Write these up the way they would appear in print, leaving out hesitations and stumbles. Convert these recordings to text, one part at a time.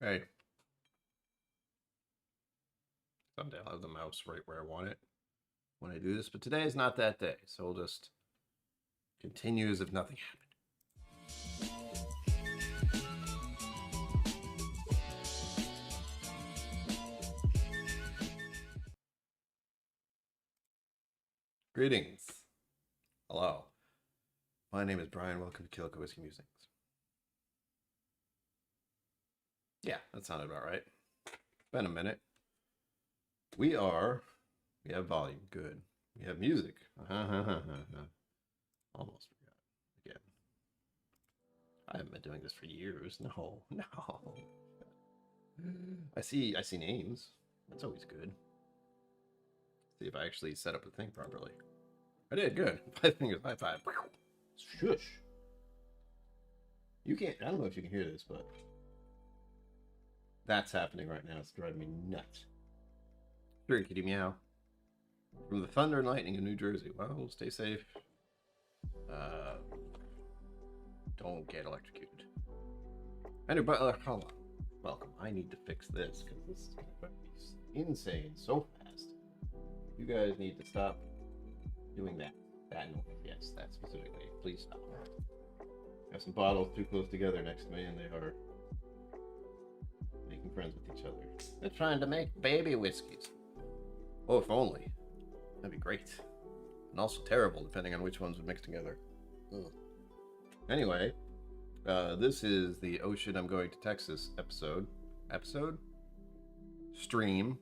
Hey, someday I'll have the mouse right where I want it when I do this, but today is not that day, so we'll just continue as if nothing happened. Greetings. Hello. My name is Brian. Welcome to KillCo Whiskey Musings. Yeah, that sounded about right. It's been a minute. We have volume. Good. We have music. Almost forgot. Again. I haven't been doing this for years. No. I see names. That's always good. See if I actually set up the thing properly. I did, good. 5 fingers, high five. Shush. You can't, I don't know if you can hear this, but that's happening right now. It's driving me nuts. Sure, kitty meow. From the thunder and lightning in New Jersey. Well, stay safe. Don't get electrocuted. Andrew Butler, hold on. Welcome. I need to fix this because this is going to be insane so fast. You guys need to stop doing that. That noise. Yes, that specifically. Please stop. I have some bottles too close together next to me, and they are making friends with each other. They're trying to make baby whiskeys. Oh, if only. That'd be great. And also terrible, depending on which ones would mix together. Ugh. Anyway, this is the Ocean I'm Going to Texas episode? Stream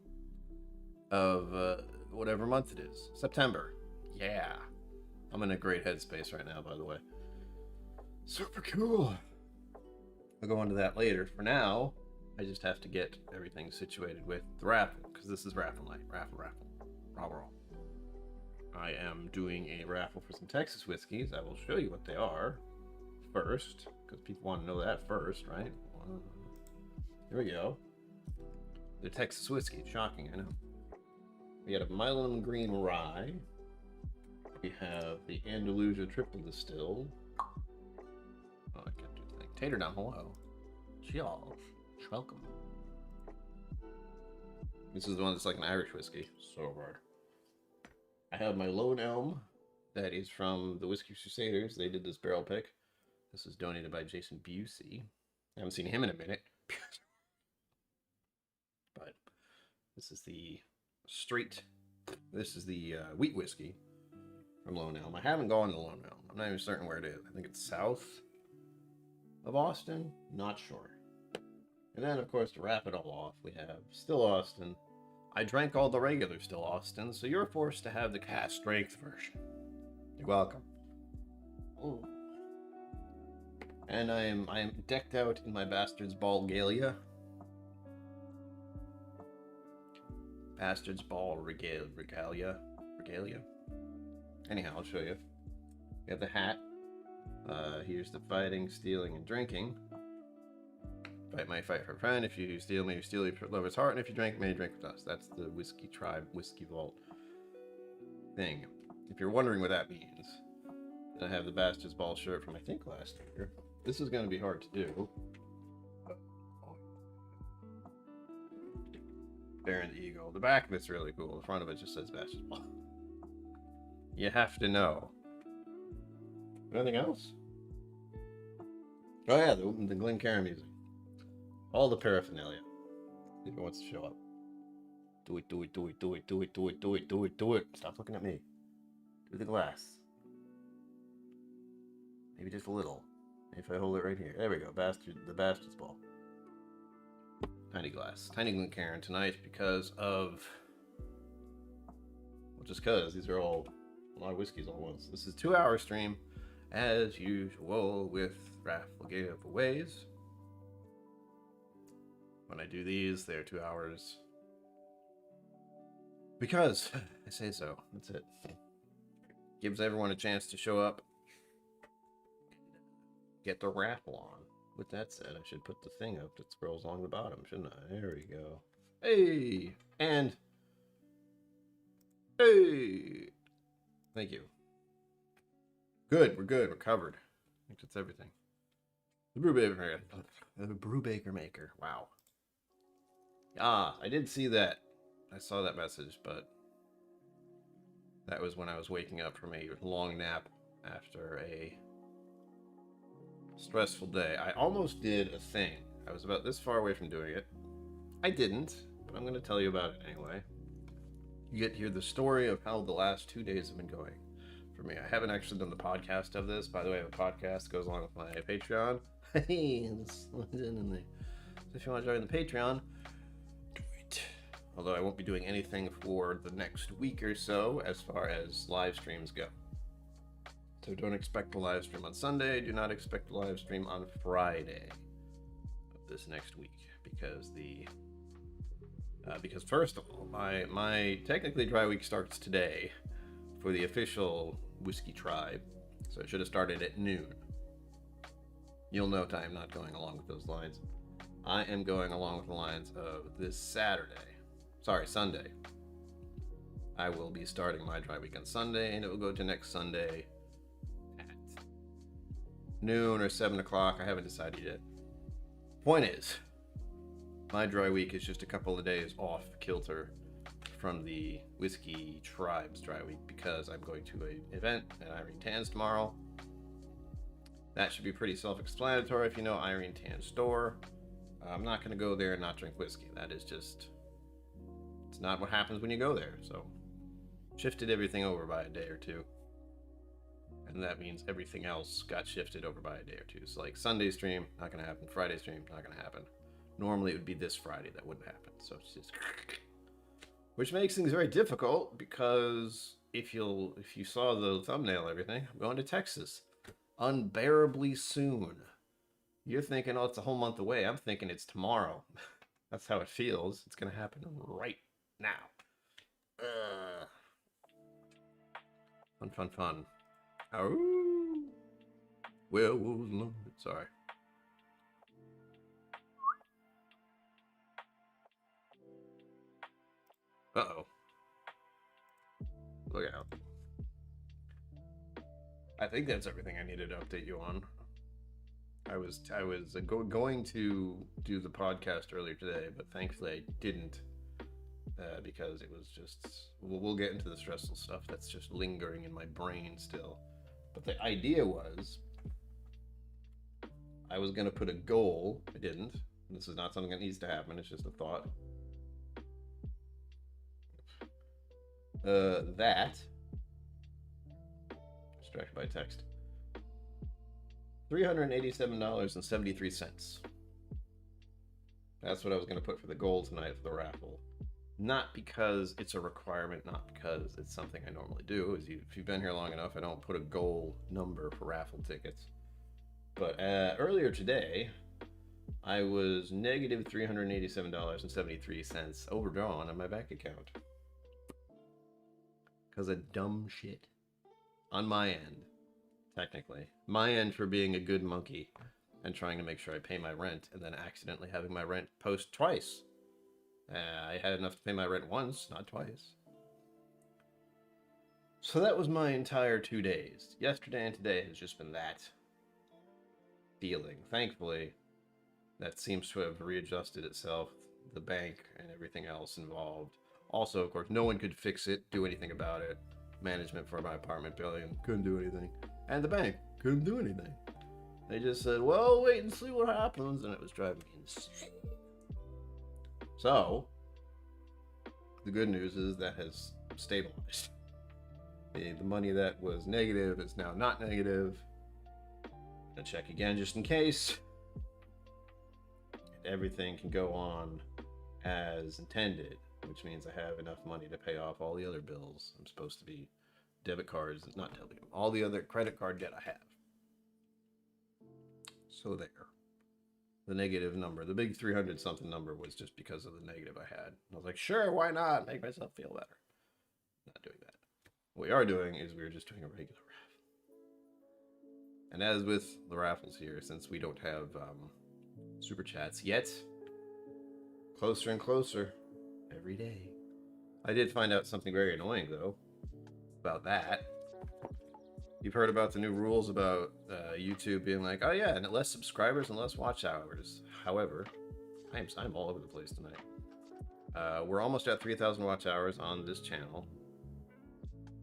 of whatever month it is. September. Yeah. I'm in a great headspace right now, by the way. Super cool. I'll go into that later. For now, I just have to get everything situated with the raffle, because this is raffle night. Raffle. I am doing a raffle for some Texas whiskeys. I will show you what they are first, because people want to know that first, right? Here we go. The Texas whiskey. Shocking, I know. We got a Milam Green Rye. We have the Andalusia Triple Distilled. Oh, I can't do the thing. Tater down, hello. Y'all, welcome. This is the one that's like an Irish whiskey. So hard. I have my Lone Elm. That is from the Whiskey Crusaders. They did this barrel pick. This is donated by Jason Busey. I haven't seen him in a minute. But this is the straight. This is the wheat whiskey from Lone Elm. I haven't gone to Lone Elm. I'm not even certain where it is. I think it's south of Austin. Not sure. And then, of course, to wrap it all off, we have Still Austin. I drank all the regular Still Austin, so you're forced to have the cast strength version. You're welcome. Ooh. And I am decked out in my Bastard's Ball Regalia. Bastard's Ball Regalia. Anyhow, I'll show you. We have the hat. Here's the fighting, stealing, and drinking. Fight my fight for a friend. If you steal me, you steal your lover's heart. And if you drink me, you drink with us. That's the Whiskey Tribe, Whiskey Vault thing. If you're wondering what that means, I have the Bastard's Ball shirt from, I think, last year. This is going to be hard to do. Baron the Eagle. The back of it's really cool. The front of it just says Bastard's Ball. You have to know. Anything else? Oh yeah, the Glencairn music. All the paraphernalia. If it wants to show up. Do it. Stop looking at me. Do the glass. Maybe just a little. If I hold it right here. There we go. The Bastard's Ball. Tiny glass. Tiny Glencairn tonight because of... Well, just because. These are all a lot of whiskeys all at once. This is a 2-hour stream, as usual, with raffle giveaways. When I do these, they're 2 hours. Because I say so. That's it. Gives everyone a chance to show up. Get the raffle on. With that said, I should put the thing up that scrolls along the bottom, shouldn't I? There we go. Hey! And... Hey! Thank you. Good, we're good. We're covered. I think that's everything. The Brew Baker Maker. Wow. Ah, I did see that. I saw that message, but that was when I was waking up from a long nap after a stressful day. I almost did a thing. I was about this far away from doing it. I didn't, but I'm going to tell you about it anyway. You get to hear the story of how the last 2 days have been going for me. I haven't actually done the podcast of this. By the way, the podcast goes along with my Patreon. Hey, if you want to join the Patreon, do it. Although I won't be doing anything for the next week or so as far as live streams go. So don't expect a live stream on Sunday. Do not expect a live stream on Friday of this next week because first of all, my technically dry week starts today for the official Whiskey Tribe, so it should have started at noon. You'll note I am not going along with those lines. I am going along with the lines of this Sunday. I will be starting my dry week on Sunday, and it will go to next Sunday at noon or 7 o'clock. I haven't decided yet. Point is, my dry week is just a couple of days off kilter from the Whiskey Tribe's dry week because I'm going to an event at Irene Tan's tomorrow. That should be pretty self-explanatory if you know Irene Tan's store. I'm not going to go there and not drink whiskey. That is just, it's not what happens when you go there. So shifted everything over by a day or two. And that means everything else got shifted over by a day or two. So like Sunday stream, not going to happen. Friday stream, not going to happen. Normally it would be this Friday, that wouldn't happen. So it's just, which makes things very difficult because if you saw the thumbnail and everything, I'm going to Texas unbearably soon. You're thinking, oh, it's a whole month away. I'm thinking it's tomorrow. That's how it feels. It's gonna happen right now. Fun. Oh, werewolves alone. Sorry. Uh-oh. Look out. I think that's everything I needed to update you on. I was going to do the podcast earlier today, but thankfully I didn't because it was just, we'll get into the stressful stuff that's just lingering in my brain still. But the idea was I was going to put a goal. I didn't. This is not something that needs to happen. It's just a thought. That distracted by text. $387.73. That's what I was going to put for the goal tonight for the raffle. Not because it's a requirement, not because it's something I normally do. If you've been here long enough, I don't put a goal number for raffle tickets. But earlier today, I was negative $387.73 overdrawn on my bank account. Because of dumb shit. On my end, technically. My end for being a good monkey and trying to make sure I pay my rent and then accidentally having my rent post twice. I had enough to pay my rent once, not twice. So that was my entire 2 days. Yesterday and today has just been that feeling. Thankfully, that seems to have readjusted itself, the bank and everything else involved. Also, of course, no one could fix it, do anything about it. Management for my apartment building couldn't do anything. And the bank couldn't do anything. They just said, well, wait and see what happens. And it was driving me insane. So, the good news is that has stabilized. The money that was negative is now not negative. I'll check again just in case. Everything can go on as intended, which means I have enough money to pay off all the other bills. I'm supposed to be all the other credit card debt I have. So there. The negative number, the big 300 something number was just because of the negative I had. I was like, sure, why not? Make myself feel better. Not doing that. What we are doing is we're just doing a regular raffle. And as with the raffles here, since we don't have super chats yet, closer and closer every day. I did find out something very annoying though about that. You've heard about the new rules about YouTube being like, oh yeah, and less subscribers and less watch hours. However, I'm all over the place tonight. We're almost at 3,000 watch hours on this channel.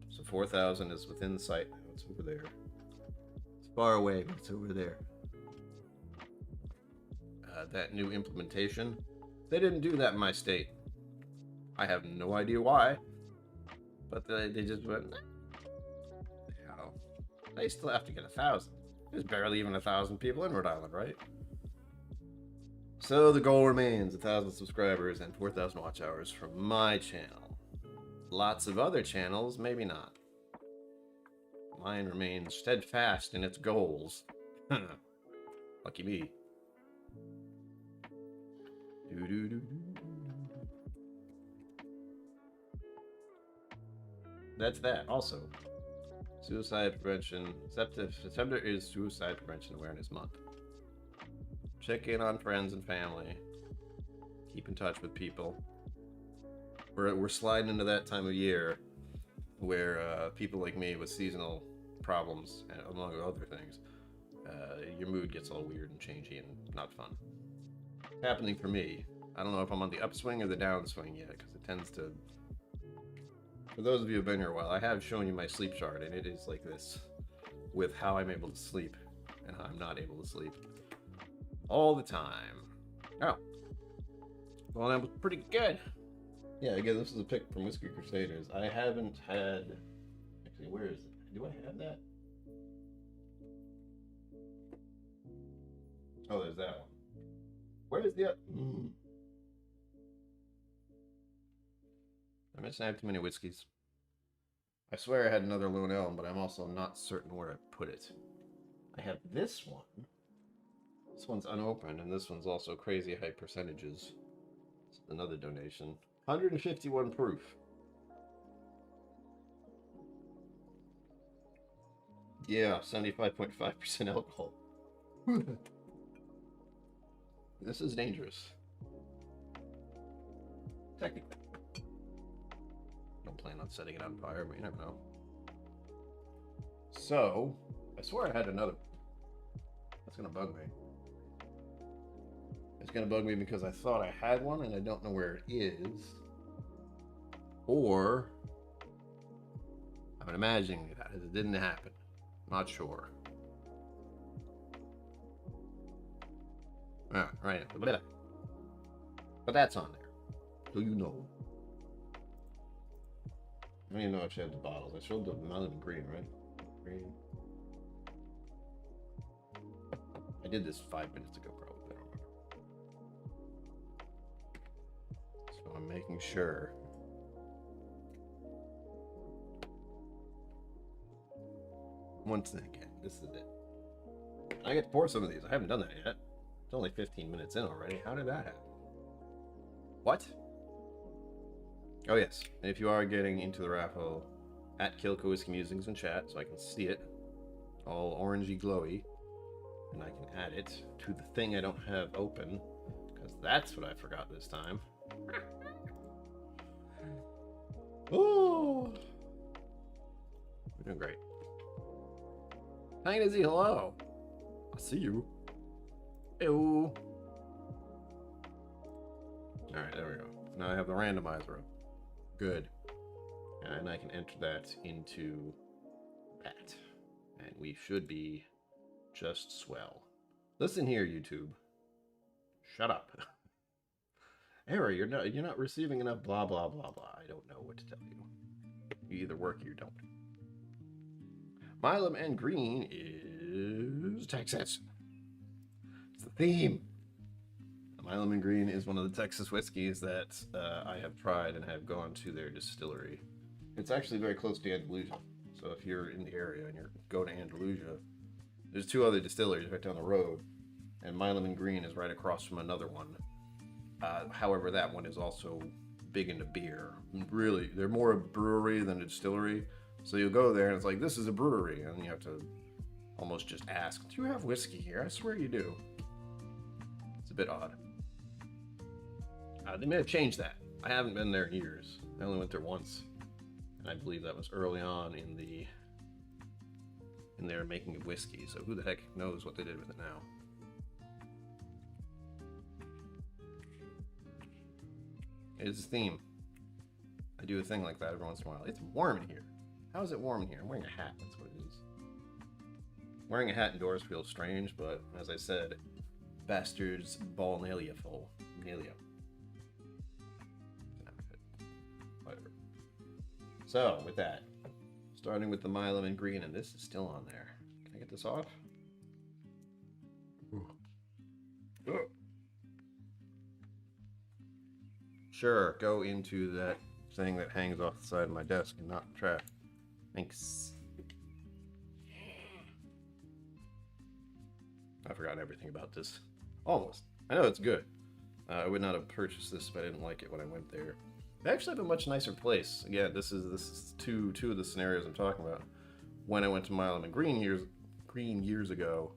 So 4,000 is within sight. It's over there. It's far away, but it's over there. That new implementation, they didn't do that in my state. I have no idea why, but they just went, hell, they still have to get 1,000. There's barely even 1,000 people in Rhode Island, right? So the goal remains 1,000 subscribers and 4,000 watch hours from my channel. Lots of other channels, maybe not. Mine remains steadfast in its goals. Lucky me. That's that. Also, suicide prevention. September is Suicide Prevention Awareness Month. Check in on friends and family. Keep in touch with people. We're sliding into that time of year where people like me with seasonal problems, and among other things, your mood gets all weird and changey and not fun. It's happening for me. I don't know if I'm on the upswing or the downswing yet, because it tends to... For those of you who have been here a while, I have shown you my sleep chart, and it is like this, with how I'm able to sleep and how I'm not able to sleep. All the time. Oh. Well, that was pretty good. Yeah, again, this is a pick from Whiskey Crusaders. I haven't had... Actually, where is it? Do I have that? Oh, there's that one. Where is the... I mentioned I have too many whiskeys. I swear I had another Lone Elm, but I'm also not certain where I put it. I have this one. This one's unopened, and this one's also crazy high percentages. It's another donation. 151 proof. Yeah, 75.5% alcohol. This is dangerous. Technically. Don't plan on setting it on fire, but you never know. So, I swear I had another. That's gonna bug me. It's gonna bug me because I thought I had one and I don't know where it is. Or I'm imagining that it didn't happen. Not sure. Ah, right. But that's on there. So you know. I don't even know if she had the bottles. I showed the melon and green, right? Green. I did this 5 minutes ago, probably. I don't remember. So I'm making sure. Once again, this is it. I get to pour some of these. I haven't done that yet. It's only 15 minutes in already. How did that happen? What? Oh yes, and if you are getting into the raffle, at KillCo Whiskey Musings in chat, so I can see it, all orangey glowy, and I can add it to the thing I don't have open, because that's what I forgot this time. Oh, we're doing great. Hi, Izzy, hello. I see you. Ew. Alright, there we go. Now I have the randomizer up. Good. And I can enter that into that. And we should be just swell. Listen here, YouTube. Shut up. Error, you're not receiving enough blah blah blah blah. I don't know what to tell you. You either work or you don't. Milam and Green is Texas. It's the theme. Milam and Green is one of the Texas whiskeys that I have tried and have gone to their distillery. It's actually very close to Andalusia. So if you're in the area and you're going to Andalusia, there's two other distilleries right down the road. And Milam and Green is right across from another one. However, that one is also big into beer. Really, they're more a brewery than a distillery. So you'll go there and it's like, this is a brewery. And you have to almost just ask, do you have whiskey here? I swear you do. It's a bit odd. They may have changed that. I haven't been there in years. I only went there once. And I believe that was early on in their making of whiskey. So who the heck knows what they did with it now. It's a theme. I do a thing like that every once in a while. It's warm in here. How is it warm in here? I'm wearing a hat. That's what it is. Wearing a hat indoors feels strange, but as I said, bastards ball nalia full. Nalia. Whatever. So, with that, starting with the Milo and green, and this is still on there. Can I get this off? Sure, go into that thing that hangs off the side of my desk and not trash. Thanks. I forgot everything about this. Almost. I know it's good. I would not have purchased this if I didn't like it when I went there. They actually have a much nicer place. Again, this is two of the scenarios I'm talking about. When I went to Mile and Green years ago,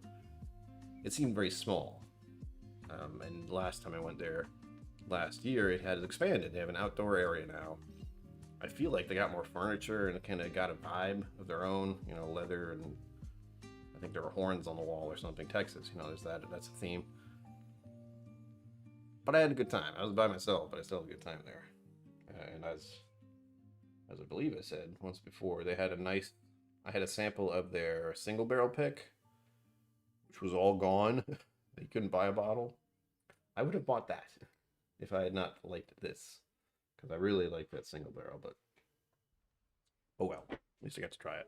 it seemed very small. And last time I went there, last year, it had expanded. They have an outdoor area now. I feel like they got more furniture and it kind of got a vibe of their own, you know, leather, and I think there were horns on the wall or something. Texas, you know, there's that. That's a theme. But I had a good time. I was by myself, but I still had a good time there. And as I believe I said once before, they had I had a sample of their single barrel pick, which was all gone. You couldn't buy a bottle. I would have bought that if I had not liked this, because I really like that single barrel, but oh well, at least I got to try it.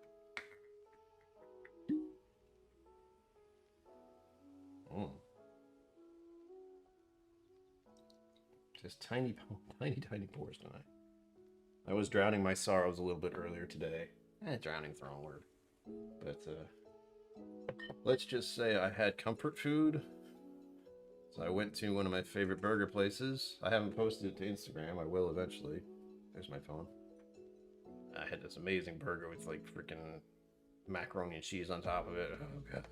Just tiny pours tonight. I was drowning my sorrows a little bit earlier today. Drowning's the wrong word. But let's just say I had comfort food. So I went to one of my favorite burger places. I haven't posted it to Instagram. I will eventually. There's my phone. I had this amazing burger with like freaking macaroni and cheese on top of it. Oh god.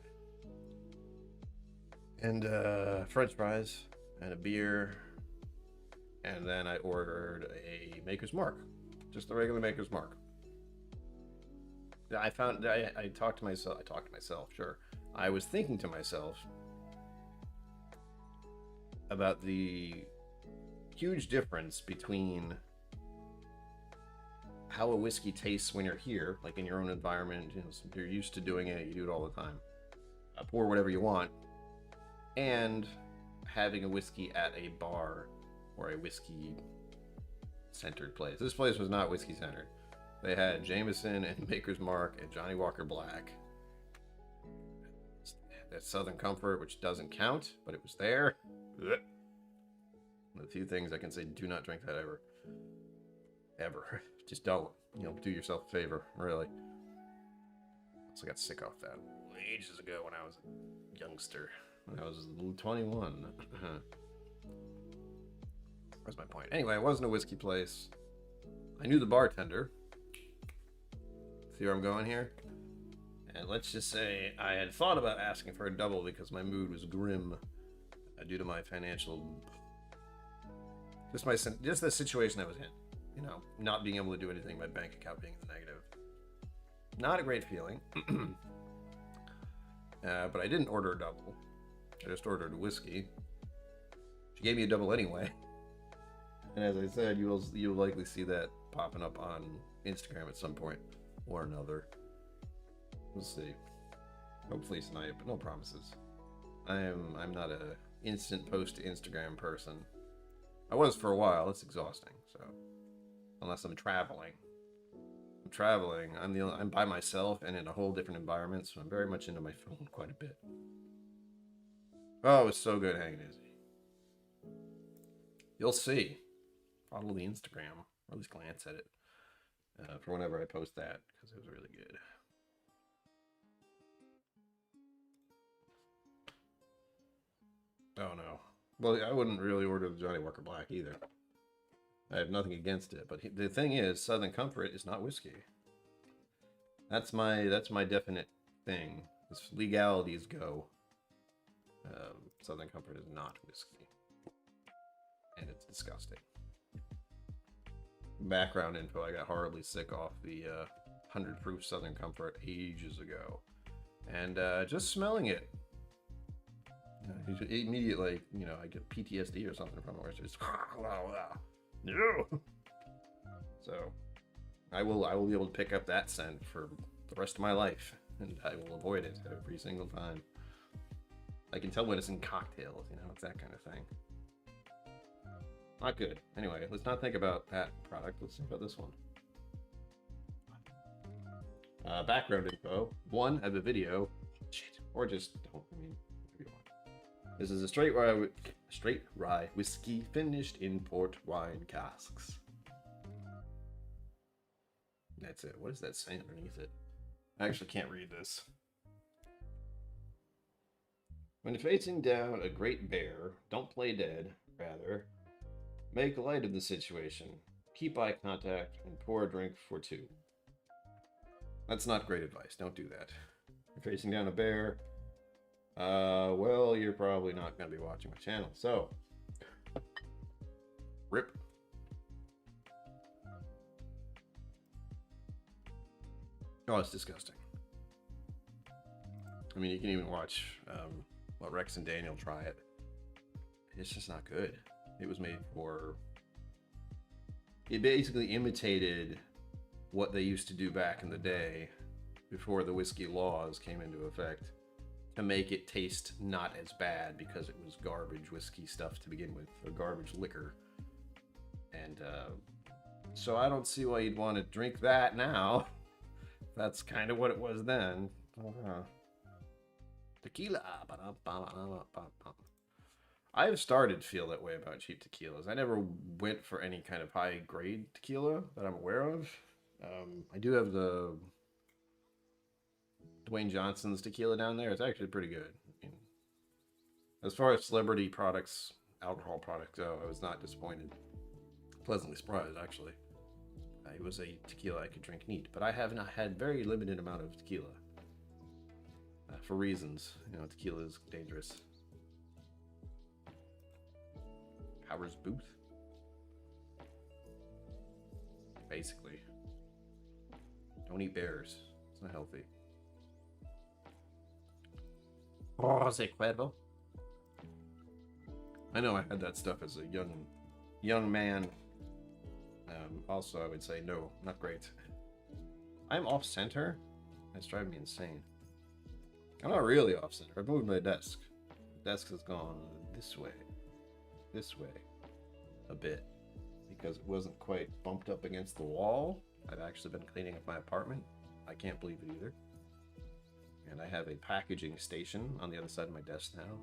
And French fries and a beer. And then I ordered a Maker's Mark. Just the regular Maker's Mark. I talked to myself, sure. I was thinking to myself about the huge difference between how a whiskey tastes when you're here, like in your own environment, you know, you're used to doing it, you do it all the time. Pour whatever you want, and having a whiskey at a bar or a whiskey-centered place. This place was not whiskey-centered. They had Jameson and Maker's Mark and Johnny Walker Black. That Southern Comfort, which doesn't count, but it was there. Ugh. The few things I can say, do not drink that ever. Ever. Just don't. You know, do yourself a favor, really. Also got sick off that ages ago when I was a youngster. When I was 21. Where's my point? Anyway, it wasn't a whiskey place. I knew the bartender. See where I'm going here? And let's just say I had thought about asking for a double because my mood was grim due to my financial... Just the situation I was in. You know, not being able to do anything, my bank account being in the negative. Not a great feeling. But I didn't order a double. I just ordered a whiskey. She gave me a double anyway. And as I said, you'll likely see that popping up on Instagram at some point or another. We'll see. Hopefully tonight, but no promises. I'm not a instant post to Instagram person. I was for a while. It's exhausting. So unless I'm traveling, I'm by myself and in a whole different environment. So I'm very much into my phone quite a bit. Oh, it was so good hanging easy. You'll see. Follow the Instagram, or at least glance at it for whenever I post that, because it was really good. Oh no. Well, I wouldn't really order the Johnny Walker Black either. I have nothing against it, but the thing is, Southern Comfort is not whiskey. That's my definite thing. As legalities go, Southern Comfort is not whiskey, and it's disgusting. Background info: I got horribly sick off the 100 proof Southern Comfort ages ago, and just smelling it, immediately, you know, I get PTSD or something from it. Where it's just No. So, I will be able to pick up that scent for the rest of my life, and I will avoid it every single time. I can tell when it's in cocktails, you know, it's that kind of thing. Not good. Anyway, let's not think about that product. Let's think about this one. Background info. 1, have a video. Shit. Or just don't. I mean, whatever you want. This is a straight rye whiskey finished in port wine casks. That's it. What does that say underneath it? I actually can't read this. When facing down a great bear, don't play dead. Rather, make light of the situation. Keep eye contact and pour a drink for 2. That's not great advice. Don't do that. You're facing down a bear. Well, you're probably not going to be watching my channel. So, rip. Oh, it's disgusting. I mean, you can even watch let Rex and Daniel try it. It's just not good. It was made for... It basically imitated what they used to do back in the day before the whiskey laws came into effect to make it taste not as bad because it was garbage whiskey stuff to begin with, or garbage liquor. And so I don't see why you'd want to drink that now. That's kind of what it was then. Tequila. I've started to feel that way about cheap tequilas. I never went for any kind of high grade tequila that I'm aware of. I do have the Dwayne Johnson's tequila down there. It's actually pretty good. I mean, as far as celebrity products, alcohol products go, I was not disappointed. Pleasantly surprised, actually. It was a tequila I could drink neat, but I have not had very limited amount of tequila for reasons. You know, tequila is dangerous. Powers Booth, basically. Don't eat bears. It's not healthy. Rosé Cuervo. I know I had that stuff as a young man. Also, I would say no, not great. I'm off center. That's driving me insane. I'm not really off center. I've moved my desk. The desk has gone this way, a bit, because it wasn't quite bumped up against the wall. I've actually been cleaning up my apartment. I can't believe it either. And I have a packaging station on the other side of my desk now.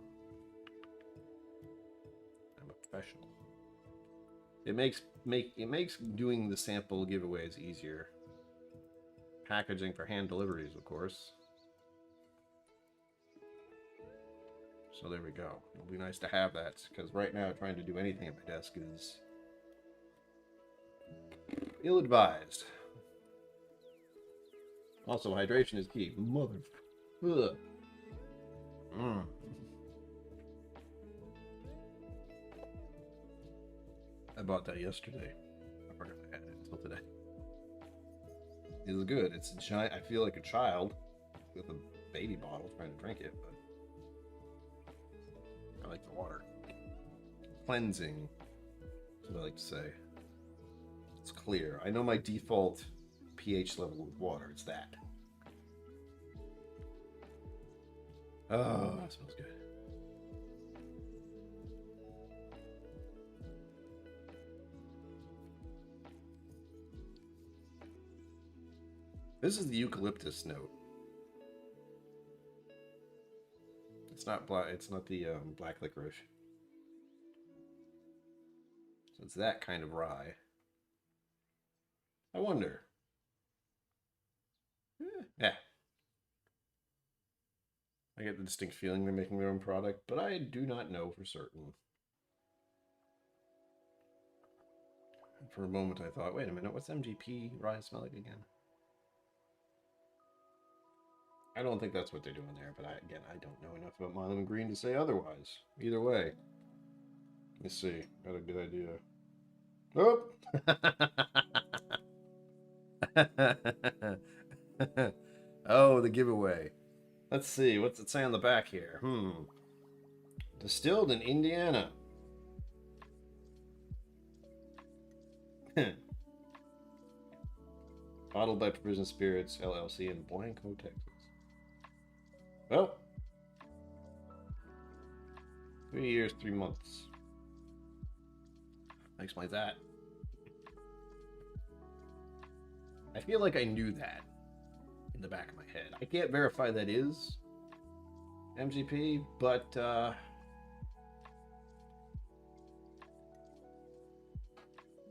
I'm a professional. It makes doing the sample giveaways easier. Packaging for hand deliveries, of course. So there we go. It'll be nice to have that, because right now trying to do anything at my desk is ill-advised. Also, hydration is key. Mother. Ugh. I bought that yesterday. I forgot I had it until today. It was good. It's a giant. I feel like a child with a baby bottle trying to drink it, but I like the water. Cleansing. That's what I like to say. It's clear. I know my default pH level with water. It's that. Oh, that smells good. This is the eucalyptus note. It's not black. It's not the black licorice. So it's that kind of rye. I wonder. Yeah. I get the distinct feeling they're making their own product, but I do not know for certain. And for a moment I thought, wait a minute, what's MGP rye smell like again? I don't think that's what they're doing there, but again, I don't know enough about Mono and Green to say otherwise. Either way. Let's see. Got a good idea. Oh! Oh, the giveaway. Let's see. What's it say on the back here? Distilled in Indiana. Bottled by Prison Spirits LLC in Blanco, Texas. Well, 3 years, 3 months. Explains that. I feel like I knew that in the back of my head. I can't verify that is MGP, but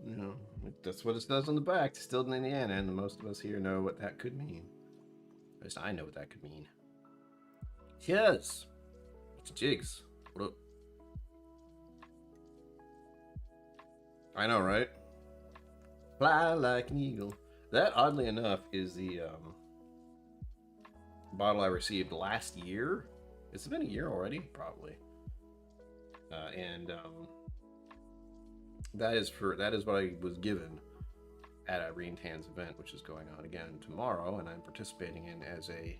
you know, that's what it says on the back. Distilled in Indiana, and most of us here know what that could mean. At least I know what that could mean. Cheers! It's Jigs. What up? I know, right? Fly like an eagle. That, oddly enough, is the bottle I received last year. It's been a year already, probably. That is what I was given at Irene Tan's event, which is going on again tomorrow, and I'm participating in as a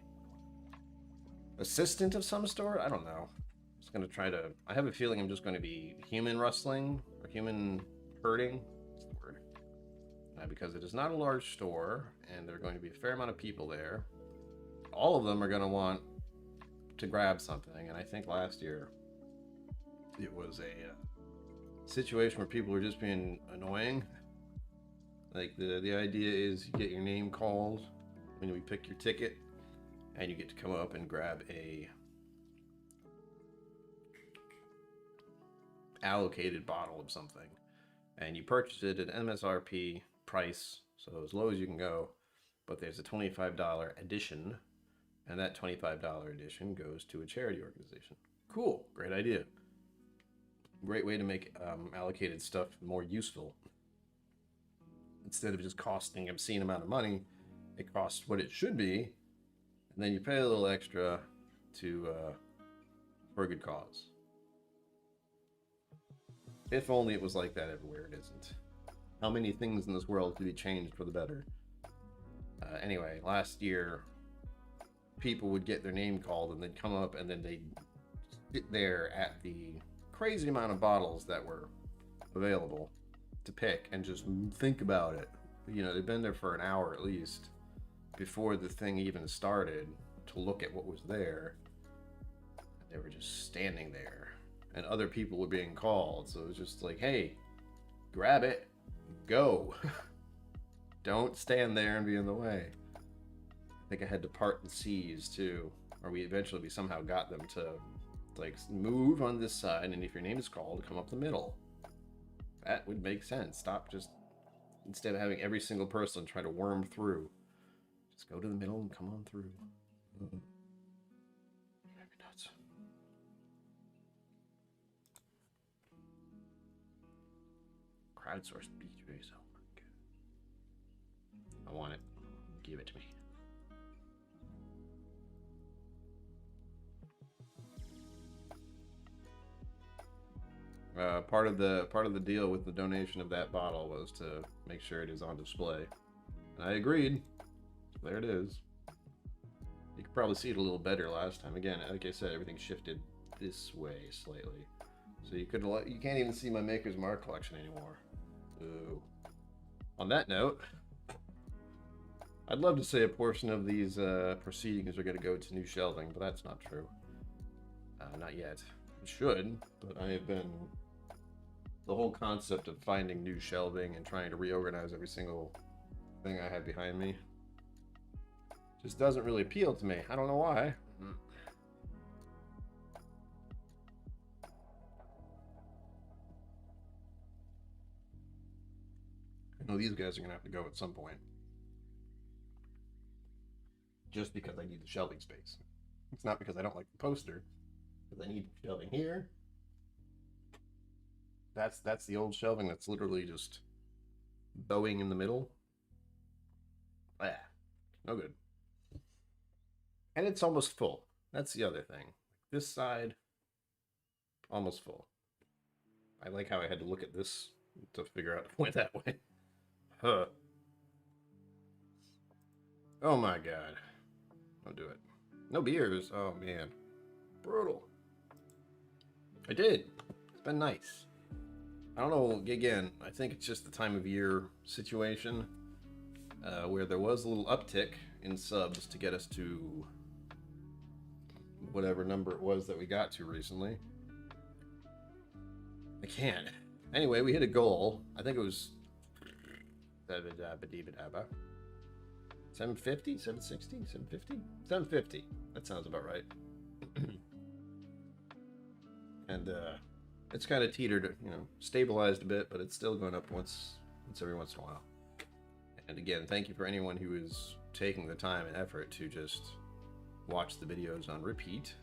assistant of some sort. I don't know. I'm just gonna try to. I have a feeling I'm just going to be human rustling or human herding. What's the word? Because it is not a large store, and there are going to be a fair amount of people there. All of them are going to want to grab something, and I think last year it was a situation where people were just being annoying. Like the idea is you get your name called when we pick your ticket, and you get to come up and grab a allocated bottle of something, and you purchase it at MSRP price, so as low as you can go, but there's a $25 addition, and that $25 addition goes to a charity organization. Cool, great idea. Great way to make allocated stuff more useful. Instead of just costing an obscene amount of money, it costs what it should be, and then you pay a little extra to for a good cause. If only it was like that everywhere. It isn't. How many things in this world could be changed for the better? Anyway, last year, people would get their name called, and they'd come up, and then they'd sit there at the crazy amount of bottles that were available to pick and just think about it. You know, they'd been there for an hour at least before the thing even started to look at what was there. They were just standing there, and other people were being called, so it was just like, hey, grab it, go. Don't stand there and be in the way. I think I had to part the seas too, or we somehow got them to like move on this side, and if your name is called, come up the middle. That would make sense. Stop just, instead of having every single person try to worm through, just go to the middle and come on through. Maybe nuts. Crowdsourced beach base. Oh my god. I want it. Give it to me. Part of the deal with the donation of that bottle was to make sure it is on display, and I agreed. So there it is. You could probably see it a little better last time. Again, like I said, everything shifted this way slightly, so you can't even see my Maker's Mark collection anymore. Ooh. On that note, I'd love to say a portion of these proceedings are going to go to new shelving, but that's not true. Not yet. It should, but I have been... The whole concept of finding new shelving and trying to reorganize every single thing I have behind me just doesn't really appeal to me. I don't know why. I know these guys are going to have to go at some point. Just because I need the shelving space. It's not because I don't like the poster. Because I need shelving here. That's the old shelving that's literally just bowing in the middle. Ah, no good. And it's almost full. That's the other thing. This side, almost full. I like how I had to look at this to figure out to point that way. Huh. Oh my god. Don't do it. No beers. Oh man. Brutal. I did. It's been nice. I don't know, again, I think it's just the time of year situation where there was a little uptick in subs to get us to whatever number it was that we got to recently. I can't. Anyway, we hit a goal. I think it was 750, 760, 750, 750. That sounds about right. And it's kind of teetered, you know, stabilized a bit, but it's still going up once every once in a while. And again, thank you for anyone who is taking the time and effort to just watch the videos on repeat.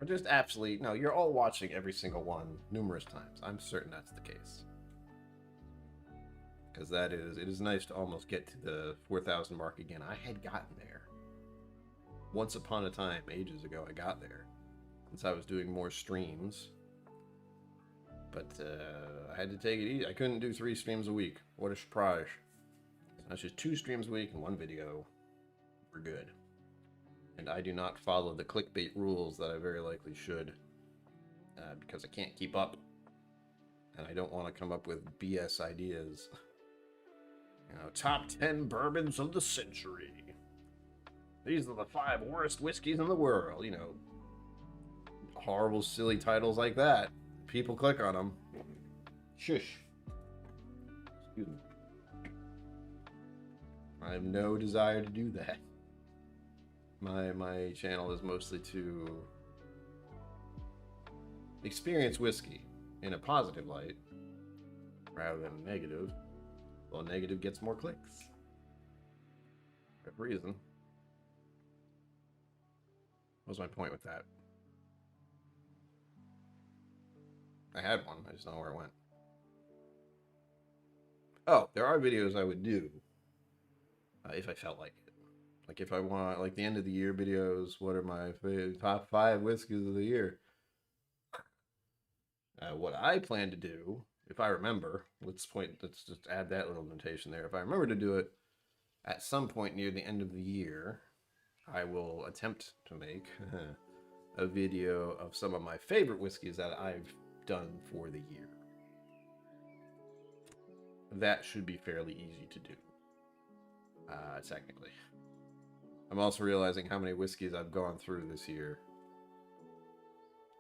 Or just absolutely, no, you're all watching every single one numerous times. I'm certain that's the case. Because it is nice to almost get to the 4,000 mark again. I had gotten there. Once upon a time, ages ago, I got there. Since I was doing more streams. But I had to take it easy. I couldn't do 3 streams a week. What a surprise. That's just 2 streams a week and 1 video. We're good. And I do not follow the clickbait rules that I very likely should. Because I can't keep up. And I don't want to come up with BS ideas. You know, top 10 bourbons of the century. These are the 5 worst whiskeys in the world. You know, horrible, silly titles like that. People click on them. Shush. Excuse me. I have no desire to do that. My channel is mostly to experience whiskey in a positive light rather than negative. Well, negative gets more clicks. For a reason. What was my point with that? I had one. I just don't know where it went. Oh, there are videos I would do if I felt like it. Like if I want, like the end of the year videos. What are my top 5 whiskeys of the year? What I plan to do, if I remember, let's just add that little notation there. If I remember to do it at some point near the end of the year, I will attempt to make a video of some of my favorite whiskeys that I've done for the year. That should be fairly easy to do, technically. I'm also realizing how many whiskeys I've gone through this year.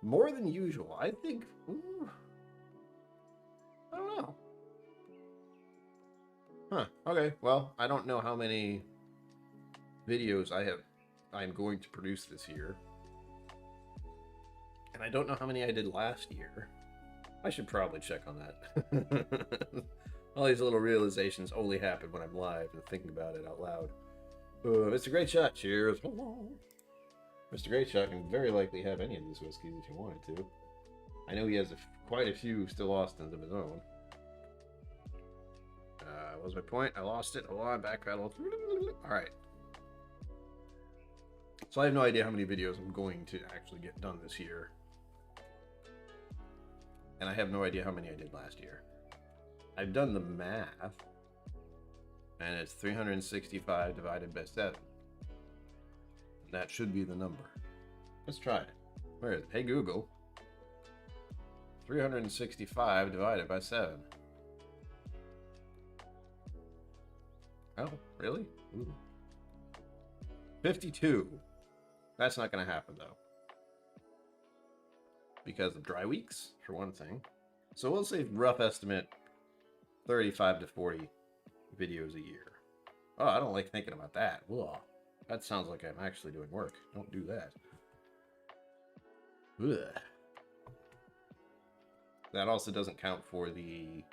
More than usual, I think. Ooh, I don't know. Huh, okay, well, I don't know how many videos I'm going to produce this year. And I don't know how many I did last year. I should probably check on that. All these little realizations only happen when I'm live and thinking about it out loud. Mr. Great Shot, cheers. Mr. Great Shot can very likely have any of these whiskeys if he wanted to. I know he has quite a few still Austins of his own. What was my point? I lost it. Hold on, backpedal. Alright. So I have no idea how many videos I'm going to actually get done this year. And I have no idea how many I did last year. I've done the math. And it's 365 divided by 7. That should be the number. Let's try it. Where is it? Hey Google. 365 divided by 7. Oh, really? Ooh. 52. That's not going to happen, though. Because of dry weeks, for one thing. So we'll say rough estimate 35 to 40 videos a year. Oh, I don't like thinking about that. Ugh. That sounds like I'm actually doing work. Don't do that. Ugh. That also doesn't count for the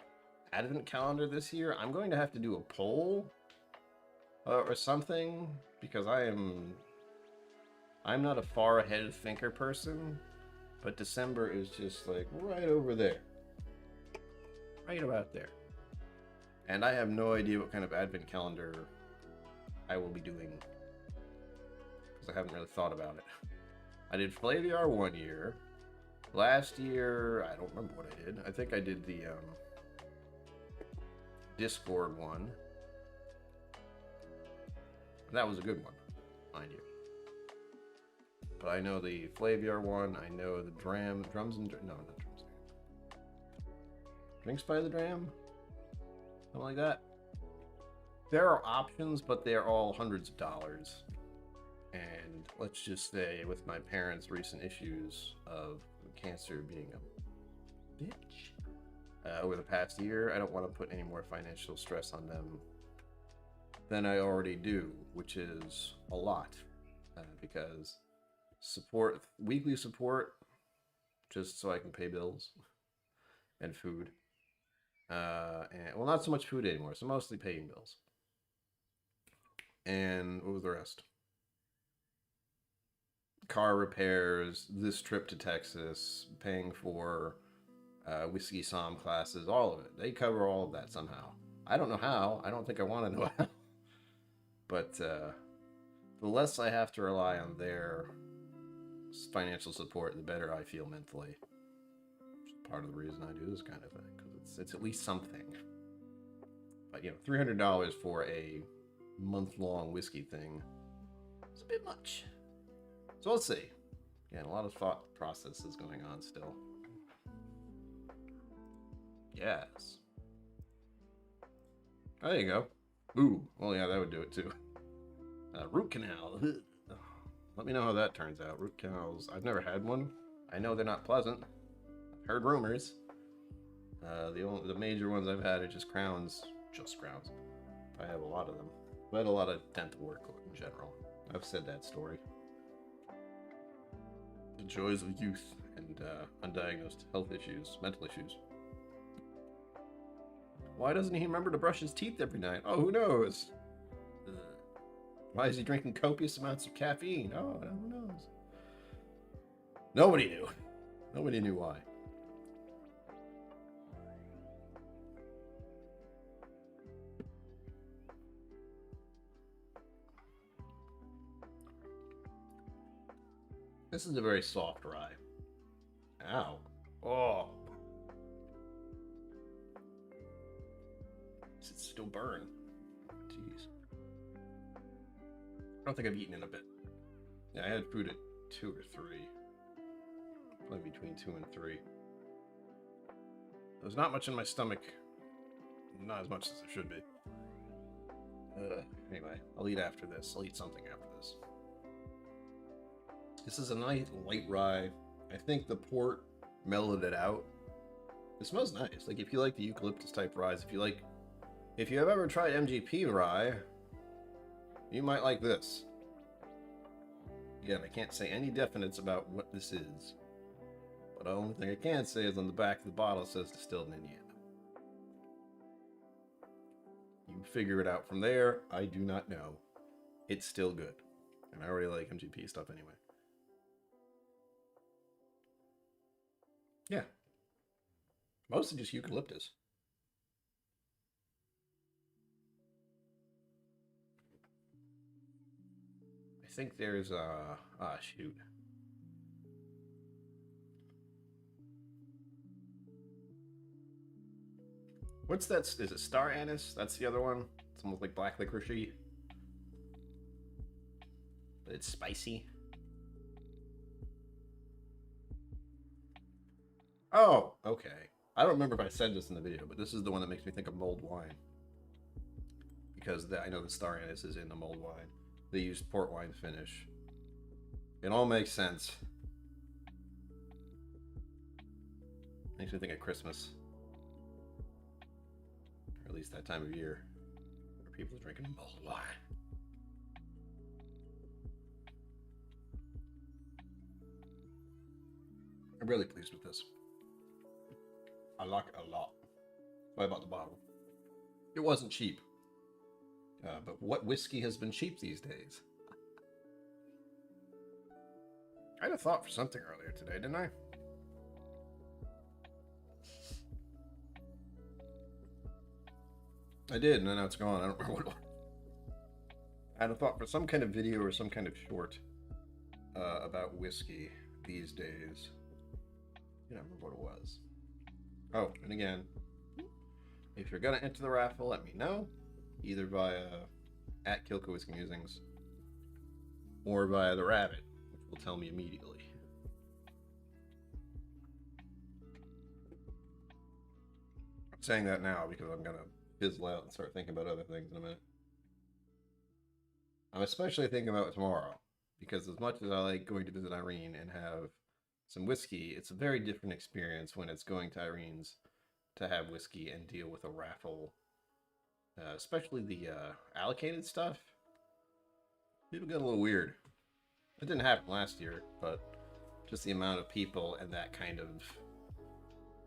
advent calendar this year. I'm going to have to do a poll or something because I'm not a far ahead thinker person, but December is just like right over there. Right about there. And I have no idea what kind of advent calendar I will be doing because I haven't really thought about it. I did Flaviar one year. Last year, I don't remember what I did. I think I did the Discord one. That was a good one, mind you. But I know the Flaviar one. I know the drums and no, not drums. Drinks by the dram? Something like that. There are options, but they're all hundreds of dollars. And let's just say, with my parents' recent issues of cancer being a bitch over the past year, I don't want to put any more financial stress on them than I already do, which is a lot. Because weekly support, just so I can pay bills and food. And well, not so much food anymore, so mostly paying bills. And what was the rest? Car repairs, this trip to Texas, paying for whiskey somm classes, all of it. They cover all of that somehow. I don't know how. I don't think I want to know how. But the less I have to rely on their financial support, the better I feel mentally. Which is part of the reason I do this kind of thing, because it's at least something. But you know, $300 for a month-long whiskey thing is a bit much. So let's see. Yeah, a lot of thought processes going on still. Yes. Oh, there you go. Ooh, well, yeah, that would do it too. Root canal. Let me know how that turns out. Root canals. I've never had one. I know they're not pleasant. I've heard rumors. The major ones I've had are just crowns. Just crowns. I have a lot of them. I've had a lot of dental work in general. I've said that story. The joys of youth and undiagnosed health issues, mental issues. Why doesn't he remember to brush his teeth every night? Oh, who knows? Why is he drinking copious amounts of caffeine? Oh, who knows? Nobody knew. Nobody knew why. This is a very soft rye. Ow. Oh. Does it still burn? Jeez. I don't think I've eaten in a bit. Yeah, I had food at 2 or 3. Probably between 2 and 3. There's not much in my stomach. Not as much as there should be. Anyway, I'll eat after this. I'll eat something after this. This is a nice light rye. I think the port mellowed it out. It smells nice. Like if you like the eucalyptus type ryes, if you have ever tried MGP rye, you might like this. Again, I can't say any definites about what this is. But the only thing I can say is on the back of the bottle it says distilled in Indiana. You figure it out from there. I do not know. It's still good. And I already like MGP stuff anyway. Yeah. Mostly just eucalyptus. I think there's shoot. What's that? Is it star anise? That's the other one. It's almost like black licoricey. But it's spicy. Oh, okay. I don't remember if I said this in the video, but this is the one that makes me think of mulled wine. Because I know the star anise is in the mulled wine. They used port wine finish. It all makes sense. Makes me think of Christmas. Or at least that time of year. Where people are drinking mulled wine. I'm really pleased with this. I like it a lot. Why about the bottle? It wasn't cheap. But what whiskey has been cheap these days? I had a thought for something earlier today, didn't I? I did, and then now it's gone. I don't remember what it was. I had a thought for some kind of video or some kind of short about whiskey these days. I don't remember what it was. Oh, and again, if you're gonna enter the raffle, let me know. Either via at KillCo Whiskey Musings or via the rabbit, which will tell me immediately. I'm saying that now because I'm gonna fizzle out and start thinking about other things in a minute. I'm especially thinking about tomorrow because as much as I like going to visit Irene and have some whiskey, it's a very different experience when it's going to Irene's to have whiskey and deal with a raffle, especially the allocated stuff. People get a little weird. It didn't happen last year, but just the amount of people and that kind of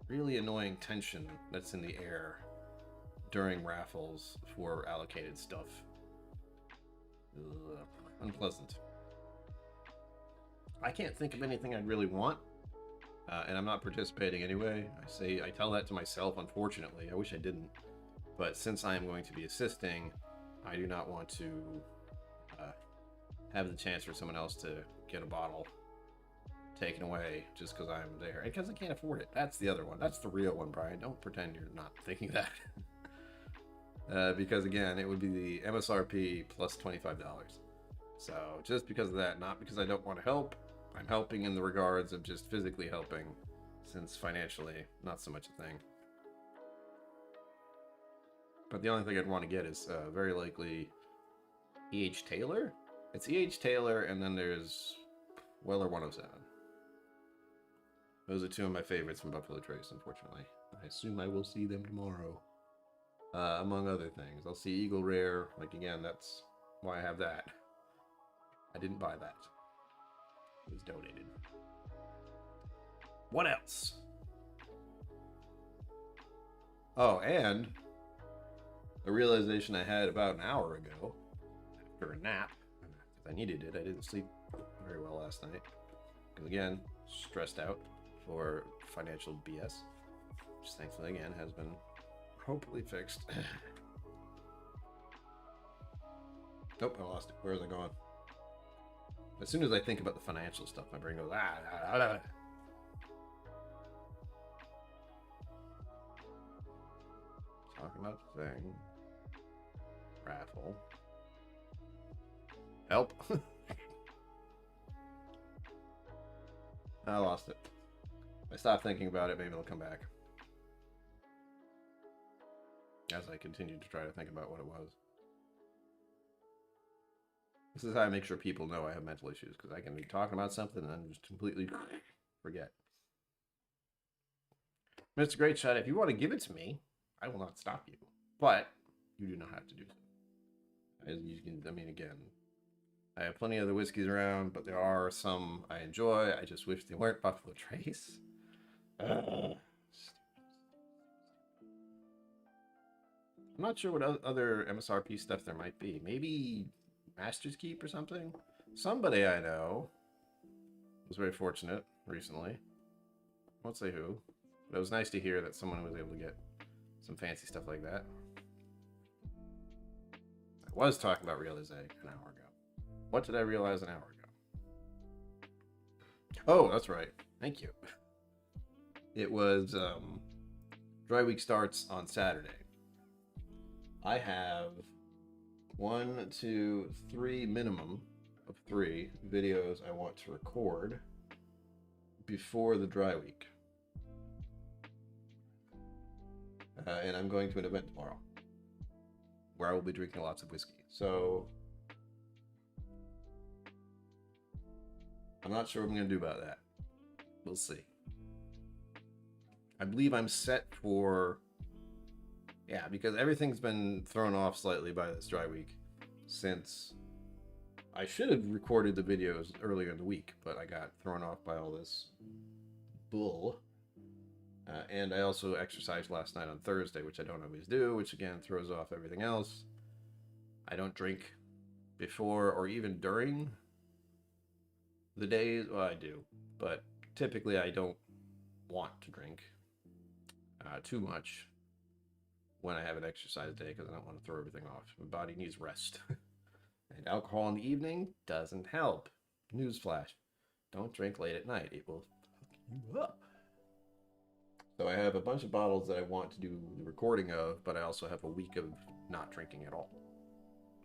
really annoying tension that's in the air during raffles for allocated stuff. Ugh, unpleasant. I can't think of anything I'd really want, and I'm not participating anyway. I tell that to myself, unfortunately. I wish I didn't. But since I am going to be assisting, I do not want to have the chance for someone else to get a bottle taken away just because I'm there. And because I can't afford it. That's the other one. That's the real one, Brian. Don't pretend you're not thinking that. Because again, it would be the MSRP plus $25. So just because of that, not because I don't want to help. I'm helping in the regards of just physically helping, since financially, not so much a thing. But the only thing I'd want to get is very likely E.H. Taylor. It's E.H. Taylor, and then there's Weller 107. Those are two of my favorites from Buffalo Trace, unfortunately. I assume I will see them tomorrow. Among other things. I'll see Eagle Rare. Like, again, that's why I have that. I didn't buy that. It was donated. What else? Oh, and a realization I had about an hour ago after a nap. I needed it. I didn't sleep very well last night. Because again, stressed out for financial BS. Which thankfully again has been hopefully fixed. Nope, I lost it. Where is it going? As soon as I think about the financial stuff, my brain goes, Talking about the thing. Raffle. Help. I lost it. If I stop thinking about it, maybe it'll come back. As I continue to try to think about what it was. This is how I make sure people know I have mental issues, because I can be talking about something and then just completely forget. Mr. Great Shot, if you want to give it to me, I will not stop you. But you do not have to do so. As you can, I mean, again, I have plenty of other whiskeys around, but there are some I enjoy. I just wish they weren't Buffalo Trace. I'm not sure what other MSRP stuff there might be. Maybe Master's Keep or something? Somebody I know was very fortunate recently. I won't say who, but it was nice to hear that someone was able to get some fancy stuff like that. I was talking about Realize an hour ago. What did I realize an hour ago? Oh, that's right. Thank you. It was Dry Week starts on Saturday. I have 1, 2, 3 minimum of 3 videos I want to record before the Dry Week. And I'm going to an event tomorrow where I will be drinking lots of whiskey. So I'm not sure what I'm going to do about that. We'll see. I believe I'm set for... Yeah, because everything's been thrown off slightly by this Dry Week since I should have recorded the videos earlier in the week, but I got thrown off by all this bull. And I also exercised last night on Thursday, which I don't always do, which again throws off everything else. I don't drink before or even during the days. Well, I do, but typically I don't want to drink too much when I have an exercise day because I don't want to throw everything off. My body needs rest. And alcohol in the evening doesn't help. Newsflash. Don't drink late at night. It will fuck you up. So I have a bunch of bottles that I want to do the recording of, but I also have a week of not drinking at all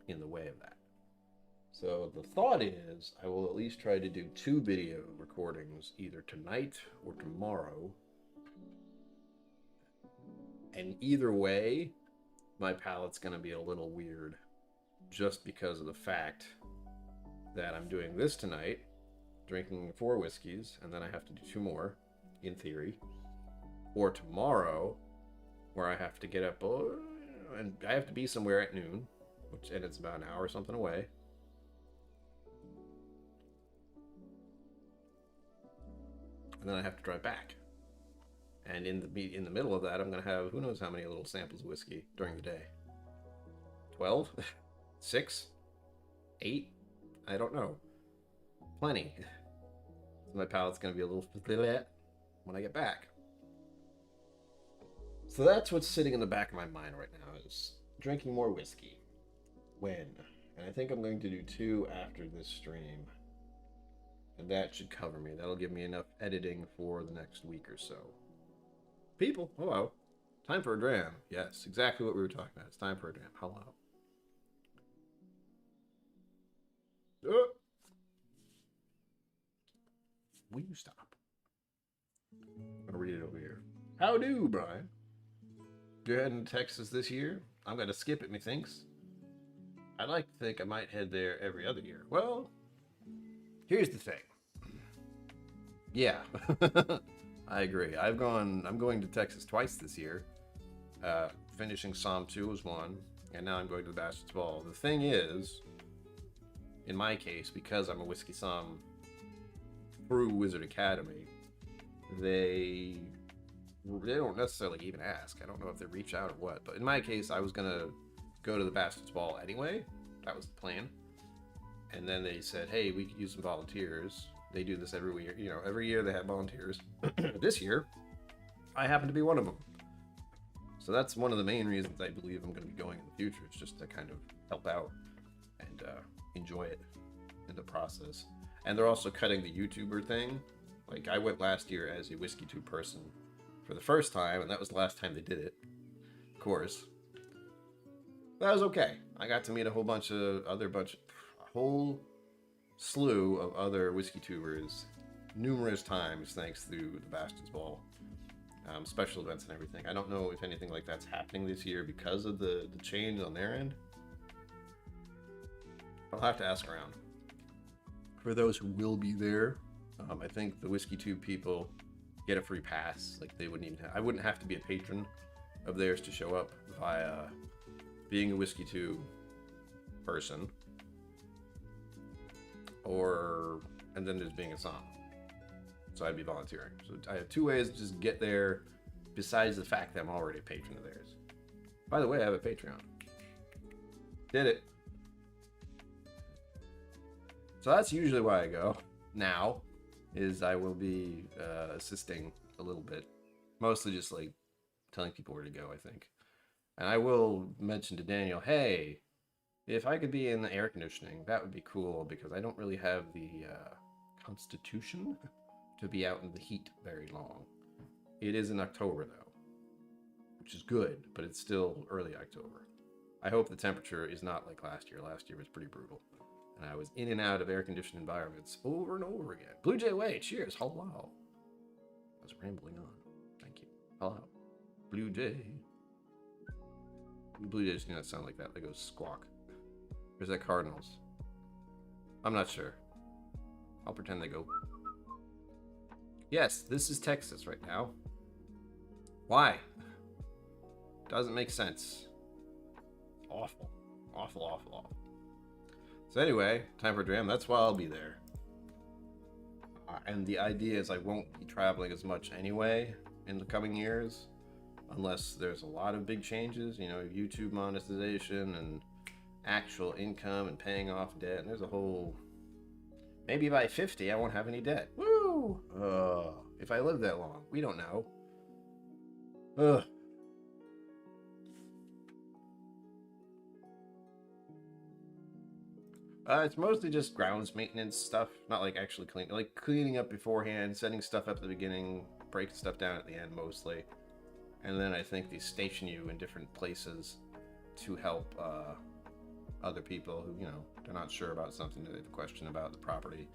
in the way of that. So the thought is I will at least try to do 2 video recordings either tonight or tomorrow. And either way, my palate's going to be a little weird just because of the fact that I'm doing this tonight, drinking 4 whiskeys, and then I have to do 2 more, in theory. Or tomorrow, where I have to get up, and I have to be somewhere at noon, and it's about an hour or something away. And then I have to drive back. And in the middle of that, I'm going to have who knows how many little samples of whiskey during the day. 12? 6? 8? I don't know. Plenty. My palate's going to be a little when I get back. So that's what's sitting in the back of my mind right now, is drinking more whiskey. When? And I think I'm going to do 2 after this stream. And that should cover me. That'll give me enough editing for the next week or so. People, hello. Time for a dram. Yes, exactly what we were talking about. It's time for a dram. Hello. Will you stop? I'm going to read it over here. How do, Brian? You're heading to Texas this year? I'm going to skip it, methinks. I'd like to think I might head there every other year. Well, here's the thing. Yeah. I agree. I'm going to Texas twice this year. Finishing Psalm 2 was one, and now I'm going to the Bastard's Ball. The thing is, in my case, because I'm a Whiskey Somm through Wizard Academy, they don't necessarily even ask. I don't know if they reach out or what, but in my case, I was gonna go to the Bastard's Ball anyway. That was the plan. And then they said, hey, we could use some volunteers. They do this every year. You know, every year they have volunteers. This year, I happen to be one of them. So that's one of the main reasons I believe I'm going to be going in the future. It's just to kind of help out and enjoy it in the process. And they're also cutting the YouTuber thing. Like, I went last year as a Whiskey Tube person for the first time, and that was the last time they did it, of course. That was okay. I got to meet a whole slew of other whiskey tubers numerous times thanks to the Bastard's Ball, special events and everything. I don't know if anything like that's happening this year because of the change on their end. I'll have to ask around. For those who will be there, I think the Whiskey Tube people get a free pass. Like, they wouldn't even I wouldn't have to be a patron of theirs to show up via being a Whiskey Tube person. And then there's being a Somm. So I'd be volunteering. So I have 2 ways to just get there, besides the fact that I'm already a patron of theirs. By the way, I have a Patreon. Did it. So that's usually why I go now, is I will be assisting a little bit. Mostly just like telling people where to go, I think. And I will mention to Daniel, hey, if I could be in the air conditioning, that would be cool, because I don't really have the constitution to be out in the heat very long. It is in October, though, which is good, but it's still early October. I hope the temperature is not like last year. Last year was pretty brutal, and I was in and out of air-conditioned environments over and over again. Blue Jay Way, cheers, hello. I was rambling on. Thank you. Hello. Blue Jay. Blue Jays do not sound like that. They go squawk. Or is that Cardinals? I'm not sure. I'll pretend they go. Yes, this is Texas right now. Why? Doesn't make sense. Awful. Awful, awful, awful. So anyway, time for a dram. That's why I'll be there. And the idea is I won't be traveling as much anyway in the coming years, unless there's a lot of big changes, you know, YouTube monetization and actual income and paying off debt. And there's a whole... Maybe by 50, I won't have any debt. Woo! If I live that long. We don't know. Ugh. It's mostly just grounds maintenance stuff. Not like actually cleaning up beforehand, setting stuff up at the beginning, breaking stuff down at the end mostly. And then I think they station you in different places to help other people who, you know, they're not sure about something, they have a question about the property.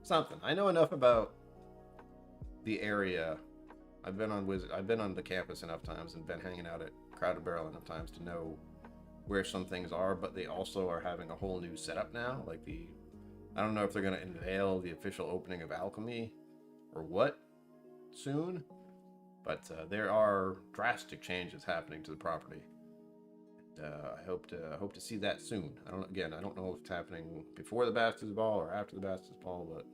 Something. I know enough about the area I've been on the campus enough times and been hanging out at Crowded Barrel enough times to know where some things are, but they also are having a whole new setup now. Like I don't know if they're going to unveil the official opening of Alchemy or what soon, but there are drastic changes happening to the property. I hope to see that soon. I don't know if it's happening before the Bastards Ball or after the Bastards Ball, but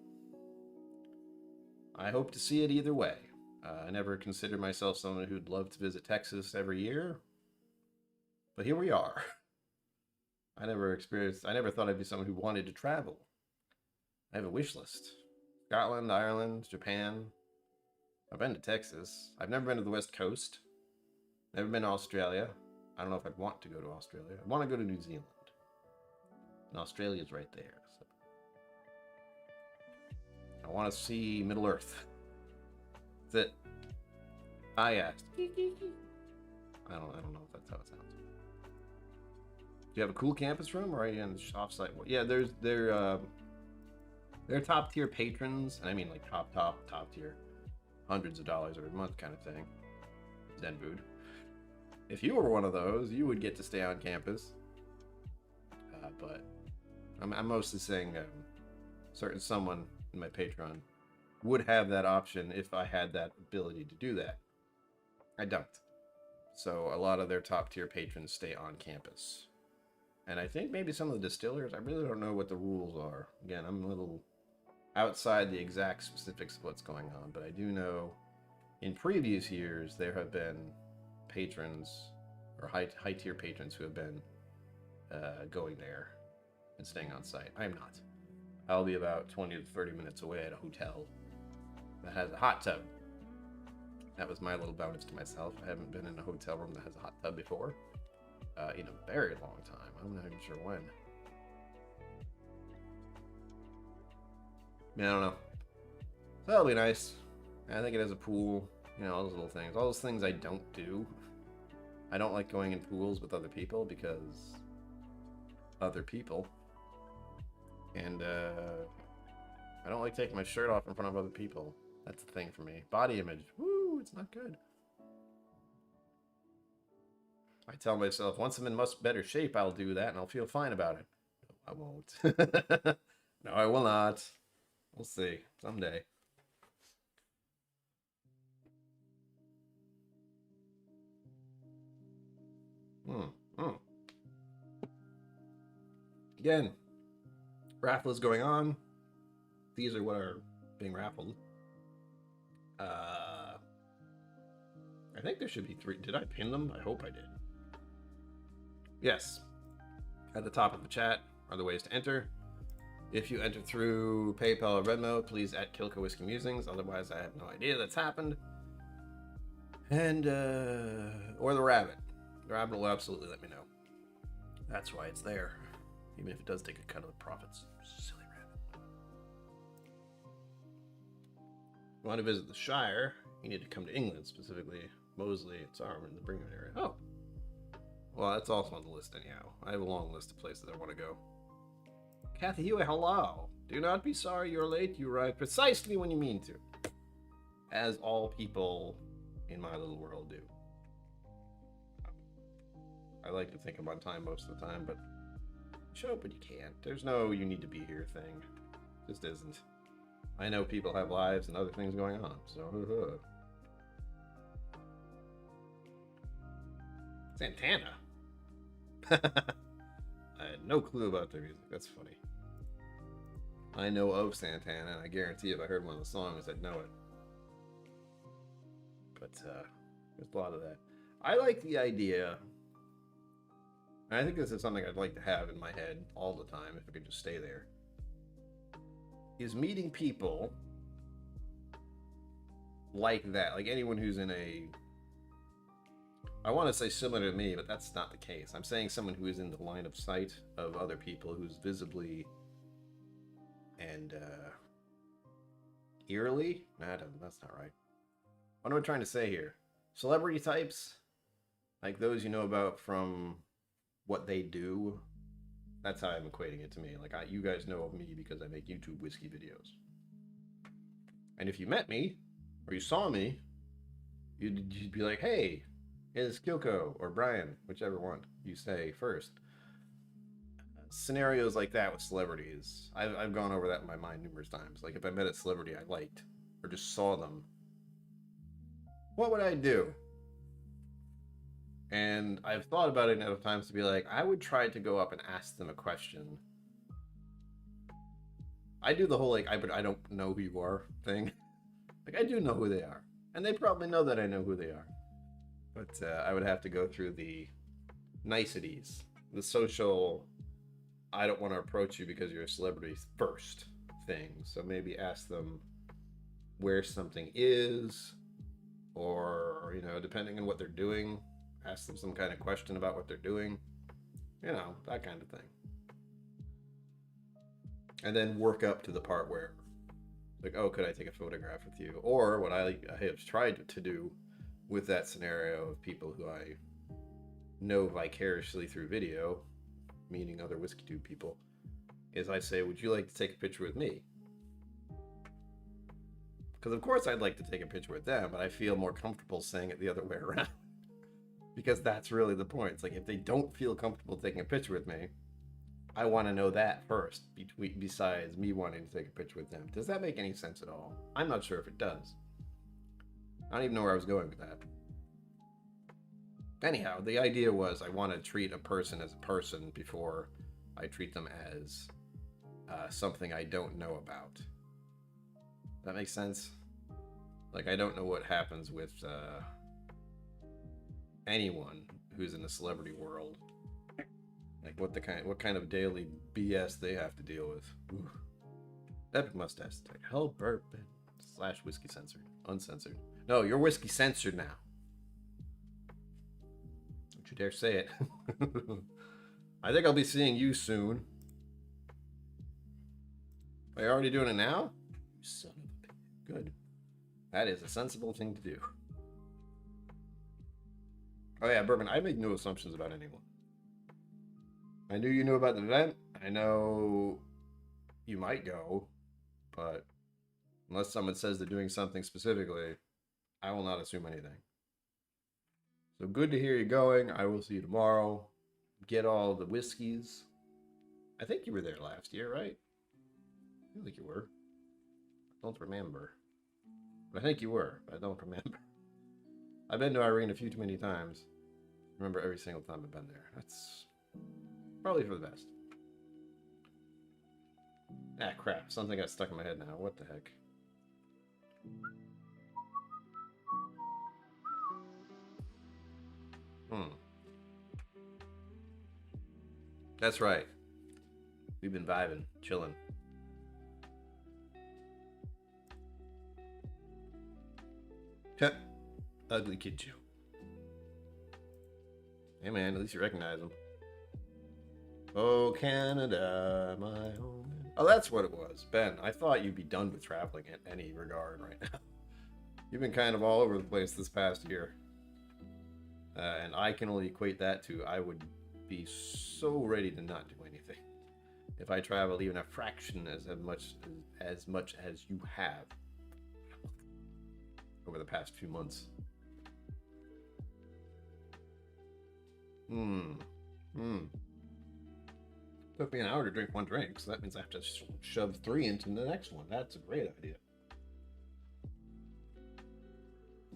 I hope to see it either way. I never considered myself someone who'd love to visit Texas every year, but here we are. I never thought I'd be someone who wanted to travel. I have a wish list. Scotland, Ireland, Japan. I've been to Texas. I've never been to the West Coast. Never been to Australia. I don't know if I'd want to go to Australia. I want to go to New Zealand. And Australia's right there. So. I want to see Middle Earth. That's it. I asked. I don't know if that's how it sounds. Do you have a cool campus room, or are you in the off-site? Yeah, they're top tier patrons, and I mean like top tier, hundreds of dollars every month kind of thing. Zen food. If you were one of those, you would get to stay on campus. But I'm mostly saying certain someone in my Patreon would have that option if I had that ability to do that. I don't. So a lot of their top tier patrons stay on campus. And I think maybe some of the distillers, I really don't know what the rules are. Again, I'm a little outside the exact specifics of what's going on, but I do know in previous years there have been patrons or high tier patrons who have been going there and staying on site. I am not. I'll be about 20 to 30 minutes away at a hotel that has a hot tub. That was my little bonus to myself. I haven't been in a hotel room that has a hot tub before in a very long time. I'm not even sure when. I mean, I don't know. So that'll be nice. I think it has a pool. You know, all those little things. All those things I don't do. I don't like going in pools with other people because other people. And I don't like taking my shirt off in front of other people. That's the thing for me. Body image. Woo, it's not good. I tell myself, once I'm in much better shape, I'll do that and I'll feel fine about it. No, I won't. No, I will not. We'll see. Someday. Again, raffle is going on. These are what are being raffled. I think there should be 3. Did I pin them? I hope I did. Yes. At the top of the chat are the ways to enter. If you enter through PayPal or Venmo, please at KillCo Whiskey Musings. Otherwise, I have no idea that's happened. And, or the rabbit. The rabbit will absolutely let me know. That's why it's there. Even if it does take a cut of the profits. Silly rabbit. If you want to visit the Shire, you need to come to England, specifically Moseley and Sarum in the Brigham area. Oh. Well, that's also on the list anyhow. I have a long list of places I want to go. Kathy Hewitt, hello. Do not be sorry you're late. You arrive precisely when you mean to. As all people in my little world do. I like to think I'm on time most of the time, but show up when you can't. There's no you need to be here thing. Just isn't. I know people have lives and other things going on, so Santana. I had no clue about their music. That's funny. I know of Santana, and I guarantee if I heard one of the songs, I'd know it. But there's a lot of that. I like the idea, and I think this is something I'd like to have in my head all the time if I could just stay there, is meeting people like that. Like anyone who's in a, I want to say similar to me, but that's not the case. I'm saying someone who is in the line of sight of other people, who's visibly and eerily, that's not right. What am I trying to say here? Celebrity types, like those you know about from what they do. That's how I'm equating it to me. Like you guys know of me because I make YouTube whiskey videos. And if you met me, or you saw me, You'd be like, hey, is KillCo or Brian, whichever one you say first. Scenarios like that with celebrities, I've gone over that in my mind numerous times. Like if I met a celebrity I liked or just saw them, what would I do? And I've thought about it enough times to be like, I would try to go up and ask them a question. I do the whole like I don't know who you are thing. Like I do know who they are, and they probably know that I know who they are. But I would have to go through the niceties, the social. I don't want to approach you because you're a celebrity first thing. So maybe ask them where something is, or depending on what they're doing, ask them some kind of question about what they're doing. That kind of thing. And then work up to the part where, like, oh, could I take a photograph with you? Or what I have tried to do with that scenario of people who I know vicariously through video, meaning other Whiskey Tube people, is I say, would you like to take a picture with me? Because of course I'd like to take a picture with them, but I feel more comfortable saying it the other way around. Because that's really the point. It's like, if they don't feel comfortable taking a picture with me, I want to know that first, besides me wanting to take a picture with them. Does that make any sense at all? I'm not sure if it does. I don't even know where I was going with that. Anyhow, the idea was I want to treat a person as a person before I treat them as something I don't know about. That makes sense? Like, I don't know what happens with anyone who's in the celebrity world. Like what kind of daily BS they have to deal with. Ooh. Epic mustache attack. Hell bourbon / whiskey censored. Uncensored. No, you're whiskey censored now. Don't you dare say it. I think I'll be seeing you soon. Are you already doing it now? You son of a bitch. Good. That is a sensible thing to do. Oh yeah, Bourbon, I make no assumptions about anyone. I knew you knew about the event. I know you might go, but unless someone says they're doing something specifically, I will not assume anything. So good to hear you going. I will see you tomorrow. Get all the whiskeys. I think you were there last year, right? I feel like you were. I don't remember. But I think you were, but I don't remember. I've been to Irene a few too many times. I remember every single time I've been there. That's probably for the best. Ah, crap. Something got stuck in my head now. What the heck? That's right. We've been vibing, chilling. Ugly Kid Joe. Hey man, at least you recognize him. Oh, Canada, my home. Oh, that's what it was. Ben, I thought you'd be done with traveling in any regard right now. You've been kind of all over the place this past year. And I can only equate that to I would be so ready to not do anything if I traveled even a fraction as much as you have over the past few months. Took me an hour to drink one drink, so that means I have to shove 3 into the next one. That's a great idea.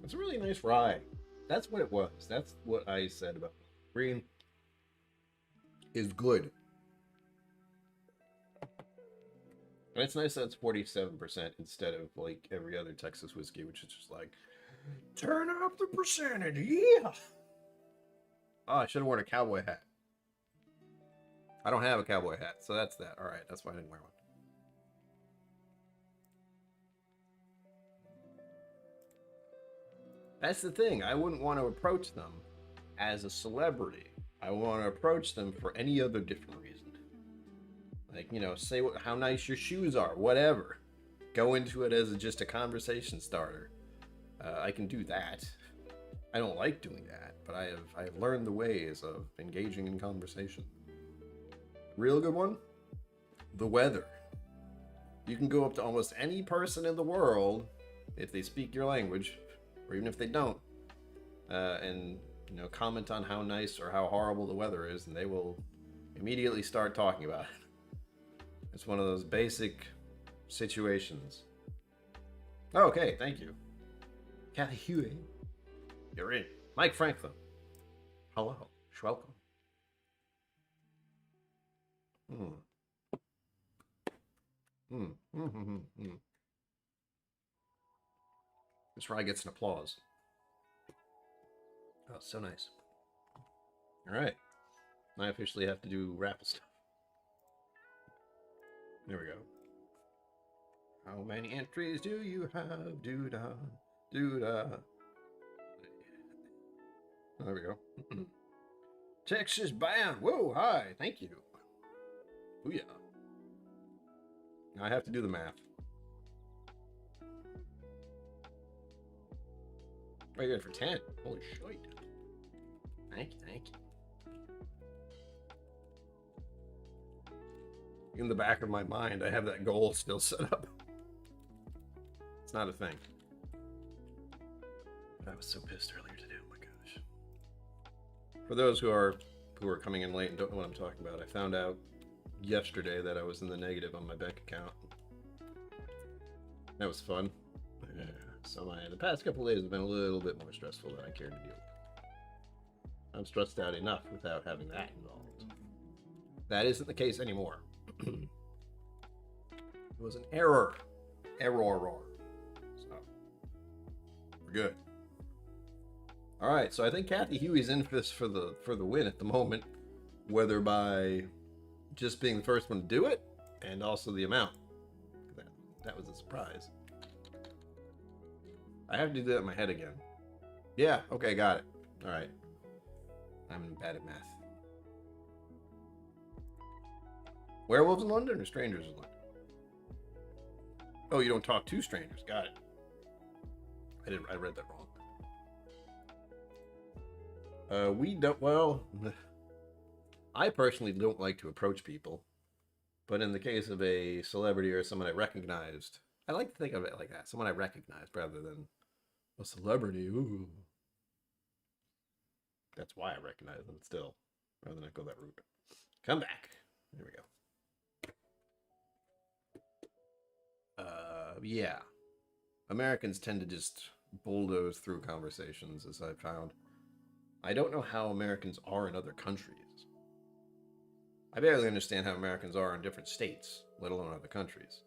It's a really nice rye. That's what it was. That's what I said about green is good. And it's nice that it's 47% instead of like every other Texas whiskey, which is just like, turn up the percentage, yeah. Oh, I should have worn a cowboy hat. I don't have a cowboy hat, so that's that. All right, that's why I didn't wear one. That's the thing. I wouldn't want to approach them as a celebrity. I want to approach them for any other different reason. Like, say how nice your shoes are, whatever. Go into it as just a conversation starter. I can do that. I don't like doing that, but I have learned the ways of engaging in conversation. Real good one? The weather. You can go up to almost any person in the world, if they speak your language, or even if they don't, and comment on how nice or how horrible the weather is, and they will immediately start talking about it. It's one of those basic situations. Okay, thank you. Kathy Huey, you're in. Mike Franklin, hello, welcome. This rye gets an applause. Oh, so nice. All right. I officially have to do raffle stuff. There we go. How many entries do you have? Doo-da, doo-da. Oh, there we go. Texas Band. Whoa, hi. Thank you. Booyah. Now I have to do the math. Oh, you got it for 10. Holy shit. Thank you, thank you. In the back of my mind, I have that goal still set up. It's not a thing. I was so pissed earlier today. Oh my gosh. For those who are coming in late and don't know what I'm talking about, I found out yesterday that I was in the negative on my bank account. That was fun. Yeah. So the past couple of days have been a little bit more stressful than I care to deal with. I'm stressed out enough without having that involved. That isn't the case anymore. It was an error. Error. So, we're good. All right, so I think Kathy Huey's in for this for the win at the moment, whether by just being the first one to do it and also the amount. That was a surprise. I have to do that in my head again. Yeah, okay, got it. All right. I'm bad at math. Werewolves in London or strangers in London? Oh, you don't talk to strangers. Got it. I read that wrong. We don't, well, I personally don't like to approach people, but in the case of a celebrity or someone I recognized, I like to think of it like that. Someone I recognized rather than a celebrity. Ooh. That's why I recognize them still, rather than go that route. Come back. There we go. Yeah. Americans tend to just bulldoze through conversations, as I've found. I don't know how Americans are in other countries. I barely understand how Americans are in different states, let alone other countries.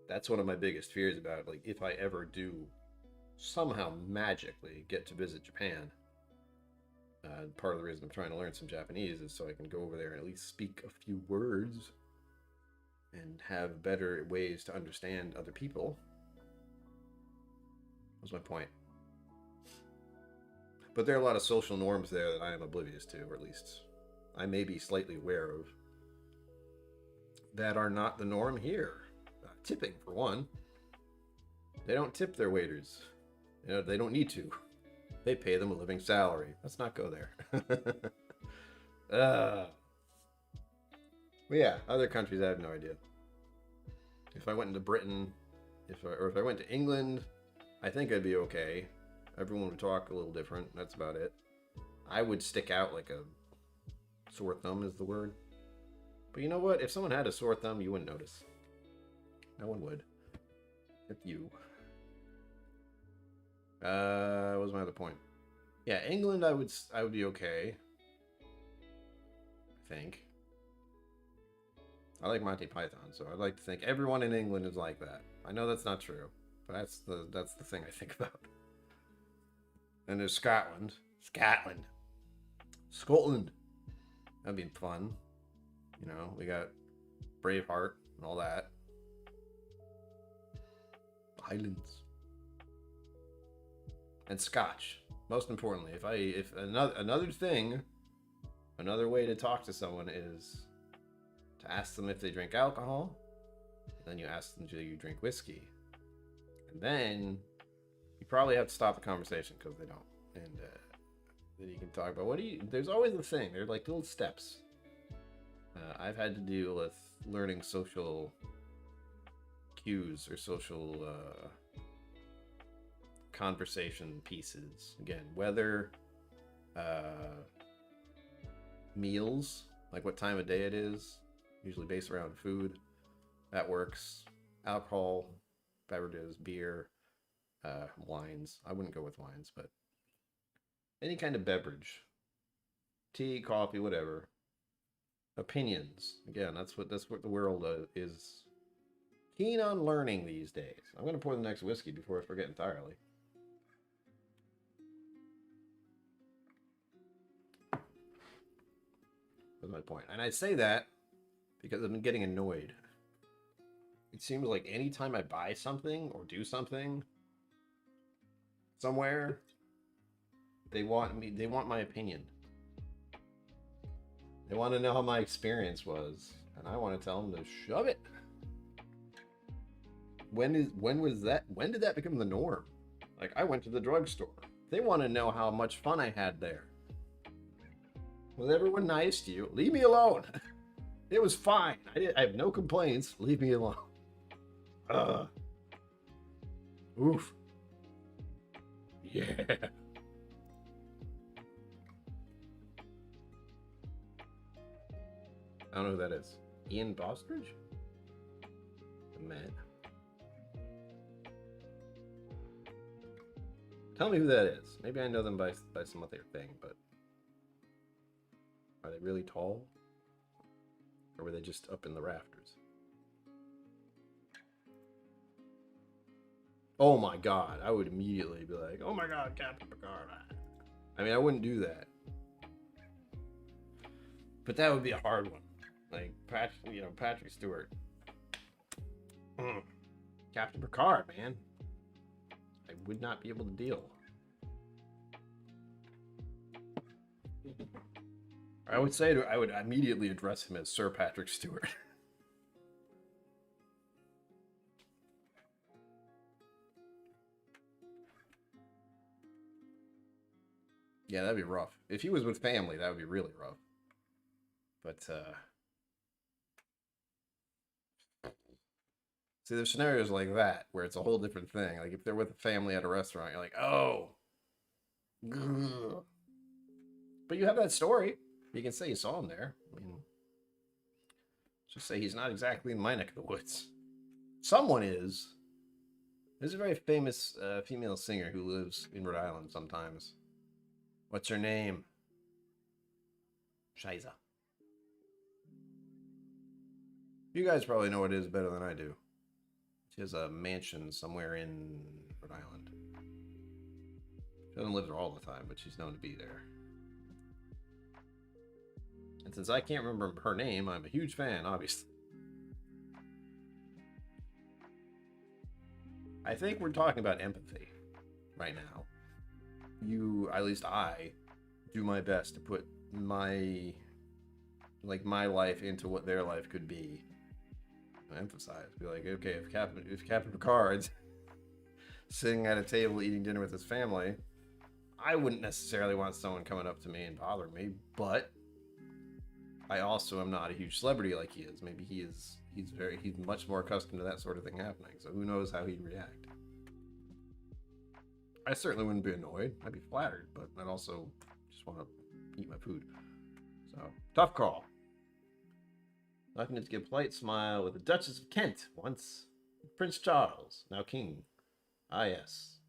That's one of my biggest fears about it. Like, if I ever do somehow magically get to visit Japan, part of the reason I'm trying to learn some Japanese is so I can go over there and at least speak a few words and have better ways to understand other people. That was my point. But there are a lot of social norms there that I am oblivious to, or at least I may be slightly aware of, that are not the norm here. Tipping, for one. They don't tip their waiters. They don't need to. They pay them a living salary. Let's not go there. But yeah, other countries I have no idea. If I went into Britain, if I went to England, I think I'd be okay. Everyone would talk a little different. That's about it. I would stick out like a sore thumb is the word. But you know what? If someone had a sore thumb, you wouldn't notice. No one would. If you. What was my other point? Yeah, England, I would be okay. I think. I like Monty Python, so I'd like to think everyone in England is like that. I know that's not true, but that's the thing I think about. And there's Scotland. Scotland. That'd be fun. We got Braveheart and all that. Highlands. And Scotch. Most importantly, if another way to talk to someone is to ask them if they drink alcohol. Then you ask them, do you drink whiskey? And then you probably have to stop the conversation because they don't. And then you can talk about there's always a thing. They're like little steps. I've had to deal with learning social cues or social conversation pieces. Again, weather, meals, like what time of day it is, usually based around food. That works. Alcohol, beverages, beer, wines. I wouldn't go with wines, but any kind of beverage. Tea, coffee, whatever. Opinions. Again, that's what the world is keen on learning these days. I'm going to pour the next whiskey before I forget entirely. That's my point. And I say that because I've been getting annoyed. It seems like anytime I buy something or do something somewhere, they want my opinion. They want to know how my experience was, and I want to tell them to shove it. When did that become the norm? Like, I went to the drugstore. They want to know how much fun I had there. Was everyone nice to you? Leave me alone. It was fine. I have no complaints. Leave me alone. Oof. Yeah. I don't know who that is. Ian Bostridge? The man. Tell me who that is. Maybe I know them by some other thing, but are they really tall? Or were they just up in the rafters? Oh my god, I would immediately be like, oh my god, Captain Picard. I mean, I wouldn't do that. But that would be a hard one. Like, Patrick Stewart. Captain Picard, man. I would not be able to deal. I would immediately address him as Sir Patrick Stewart. Yeah, that'd be rough. If he was with family, that would be really rough. But, see, there's scenarios like that where it's a whole different thing. Like, if they're with a family at a restaurant, you're like, oh. Ugh. But you have that story. You can say you saw him there. I mean, just say he's not exactly in my neck of the woods. Someone is. There's a very famous female singer who lives in Rhode Island sometimes. What's her name? Shiza. You guys probably know what it is better than I do. She has a mansion somewhere in Rhode Island. She doesn't live there all the time, but she's known to be there. And since I can't remember her name, I'm a huge fan, obviously. I think we're talking about empathy right now. At least I, do my best to put my life into what their life could be. I emphasize, be like, okay, if Captain Picard's sitting at a table eating dinner with his family, I wouldn't necessarily want someone coming up to me and bothering me, but I also am not a huge celebrity like he is. Maybe he's much more accustomed to that sort of thing happening, so who knows how he'd react. I certainly wouldn't be annoyed. I'd be flattered, but I'd also just want to eat my food. So, tough call. Knocking to give a polite smile with the Duchess of Kent once. Prince Charles, now King. Ah, yes.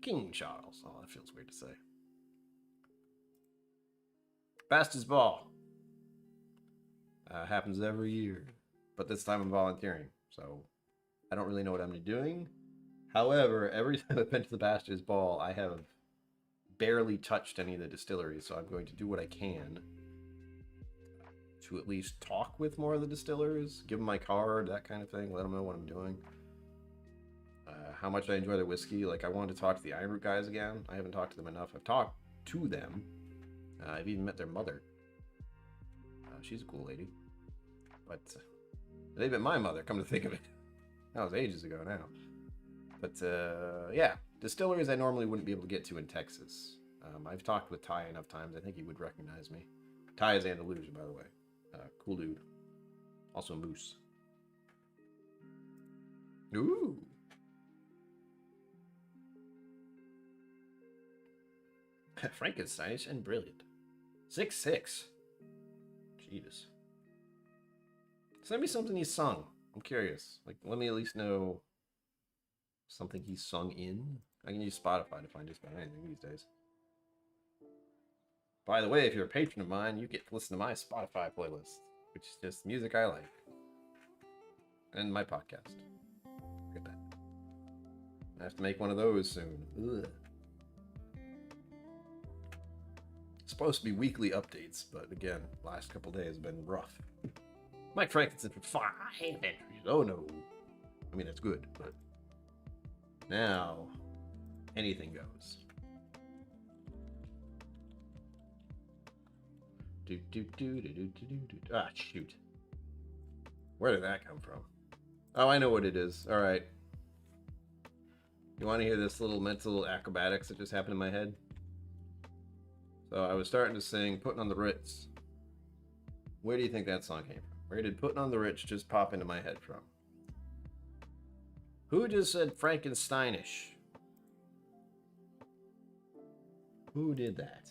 King Charles. Oh, that feels weird to say. Bastards Ball. Happens every year. But this time I'm volunteering, so I don't really know what I'm doing. However, every time I've been to the Bastards Ball, I have barely touched any of the distilleries, so I'm going to do what I can to at least talk with more of the distillers, give them my card, that kind of thing, let them know what I'm doing. How much I enjoy their whiskey. Like, I wanted to talk to the Iron Root guys again. I haven't talked to them enough. I've talked to them. I've even met their mother. She's a cool lady. But they've been my mother, come to think of it. That was ages ago now. But, yeah. Distilleries I normally wouldn't be able to get to in Texas. I've talked with Ty enough times. I think he would recognize me. Ty is Andalusian, by the way. Cool dude. Also moose. Ooh. Frankensteinish and brilliant. 6'6". Jesus. Send me something he sung. I'm curious. Like, let me at least know something he sung in. I can use Spotify to find just about anything these days. By the way, if you're a patron of mine, you get to listen to my Spotify playlist, which is just music I like. And my podcast. Look at that. I have to make one of those soon. Ugh. It's supposed to be weekly updates, but again, last couple days have been rough. Mike Frankenstein for 5 entries. Oh no. I mean, that's good, but now anything goes. Ah, shoot. Where did that come from? Oh, I know what it is. All right. You want to hear this little mental acrobatics that just happened in my head? So I was starting to sing Putting on the Ritz. Where do you think that song came from? Where did Putting on the Ritz just pop into my head from? Who just said Frankensteinish? Who did that?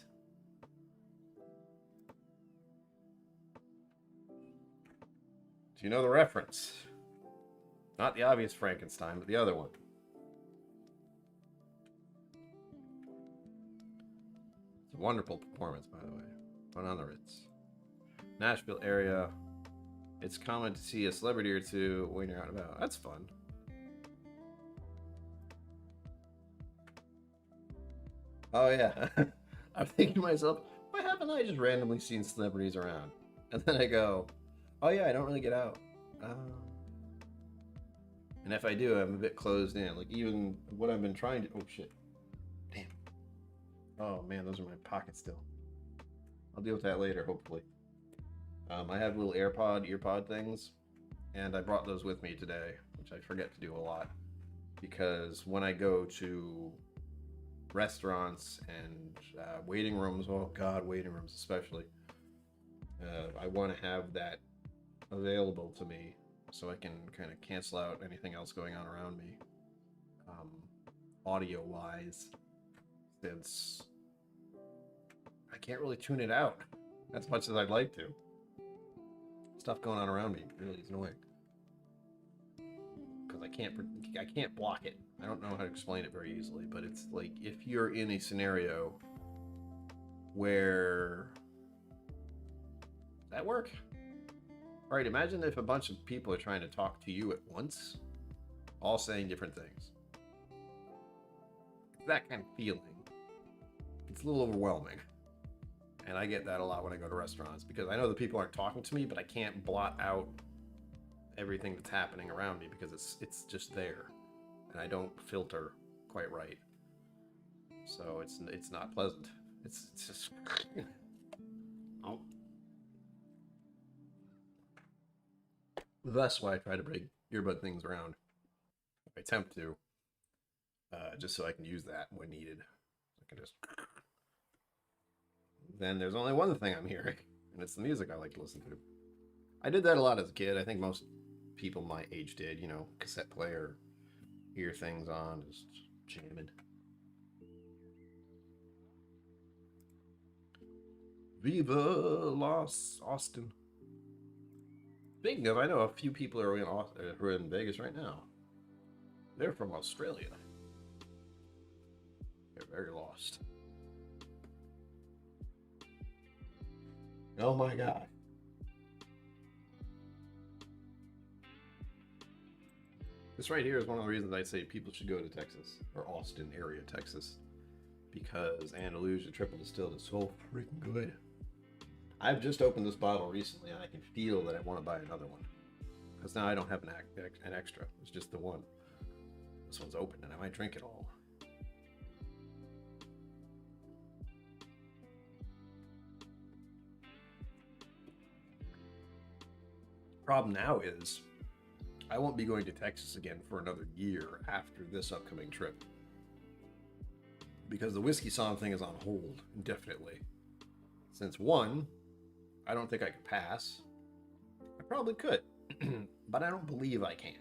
Do you know the reference? Not the obvious Frankenstein, but the other one. It's a wonderful performance, by the way. Put on the Ritz. Nashville area. It's common to see a celebrity or two when you're out and about. That's fun. Oh yeah. I'm thinking to myself, why haven't I just randomly seen celebrities around? And then I go, oh yeah, I don't really get out. And if I do, I'm a bit closed in. Like even what I've been trying to, oh shit. Damn. Oh man, those are my pockets still. I'll deal with that later, hopefully. I have little earpod things, and I brought those with me today, which I forget to do a lot. Because when I go to restaurants and waiting rooms, oh god, waiting rooms especially, I want to have that available to me so I can kind of cancel out anything else going on around me, audio wise, since I can't really tune it out as much as I'd like to. Stuff going on around me really is annoying because I can't block it. I don't know how to explain it very easily, but it's like if you're in a scenario where does that work? All right, imagine if a bunch of people are trying to talk to you at once, all saying different things. That kind of feeling. It's a little overwhelming. And I get that a lot when I go to restaurants because I know the people aren't talking to me, but I can't blot out everything that's happening around me because it's just there. And I don't filter quite right. So it's not pleasant. It's just oh. That's why I try to bring earbud things around. I attempt to, just so I can use that when needed. I can just. Then there's only one thing I'm hearing, and it's the music I like to listen to. I did that a lot as a kid. I think most people my age did. You know, cassette player, ear things on, just jamming. Viva Las Austin. Speaking of, I know a few people who are in Vegas right now. They're from Australia. They're very lost. Oh my god. This right here is one of the reasons I say people should go to Texas, or Austin area, Texas, because Andalusia triple distilled is so freaking good. I've just opened this bottle recently, and I can feel that I want to buy another one. Because now I don't have an extra. It's just the one. This one's open, and I might drink it all. Problem now is, I won't be going to Texas again for another year after this upcoming trip. Because the whiskey song thing is on hold indefinitely. Since one, I don't think I could pass. I probably could, but I don't believe I can.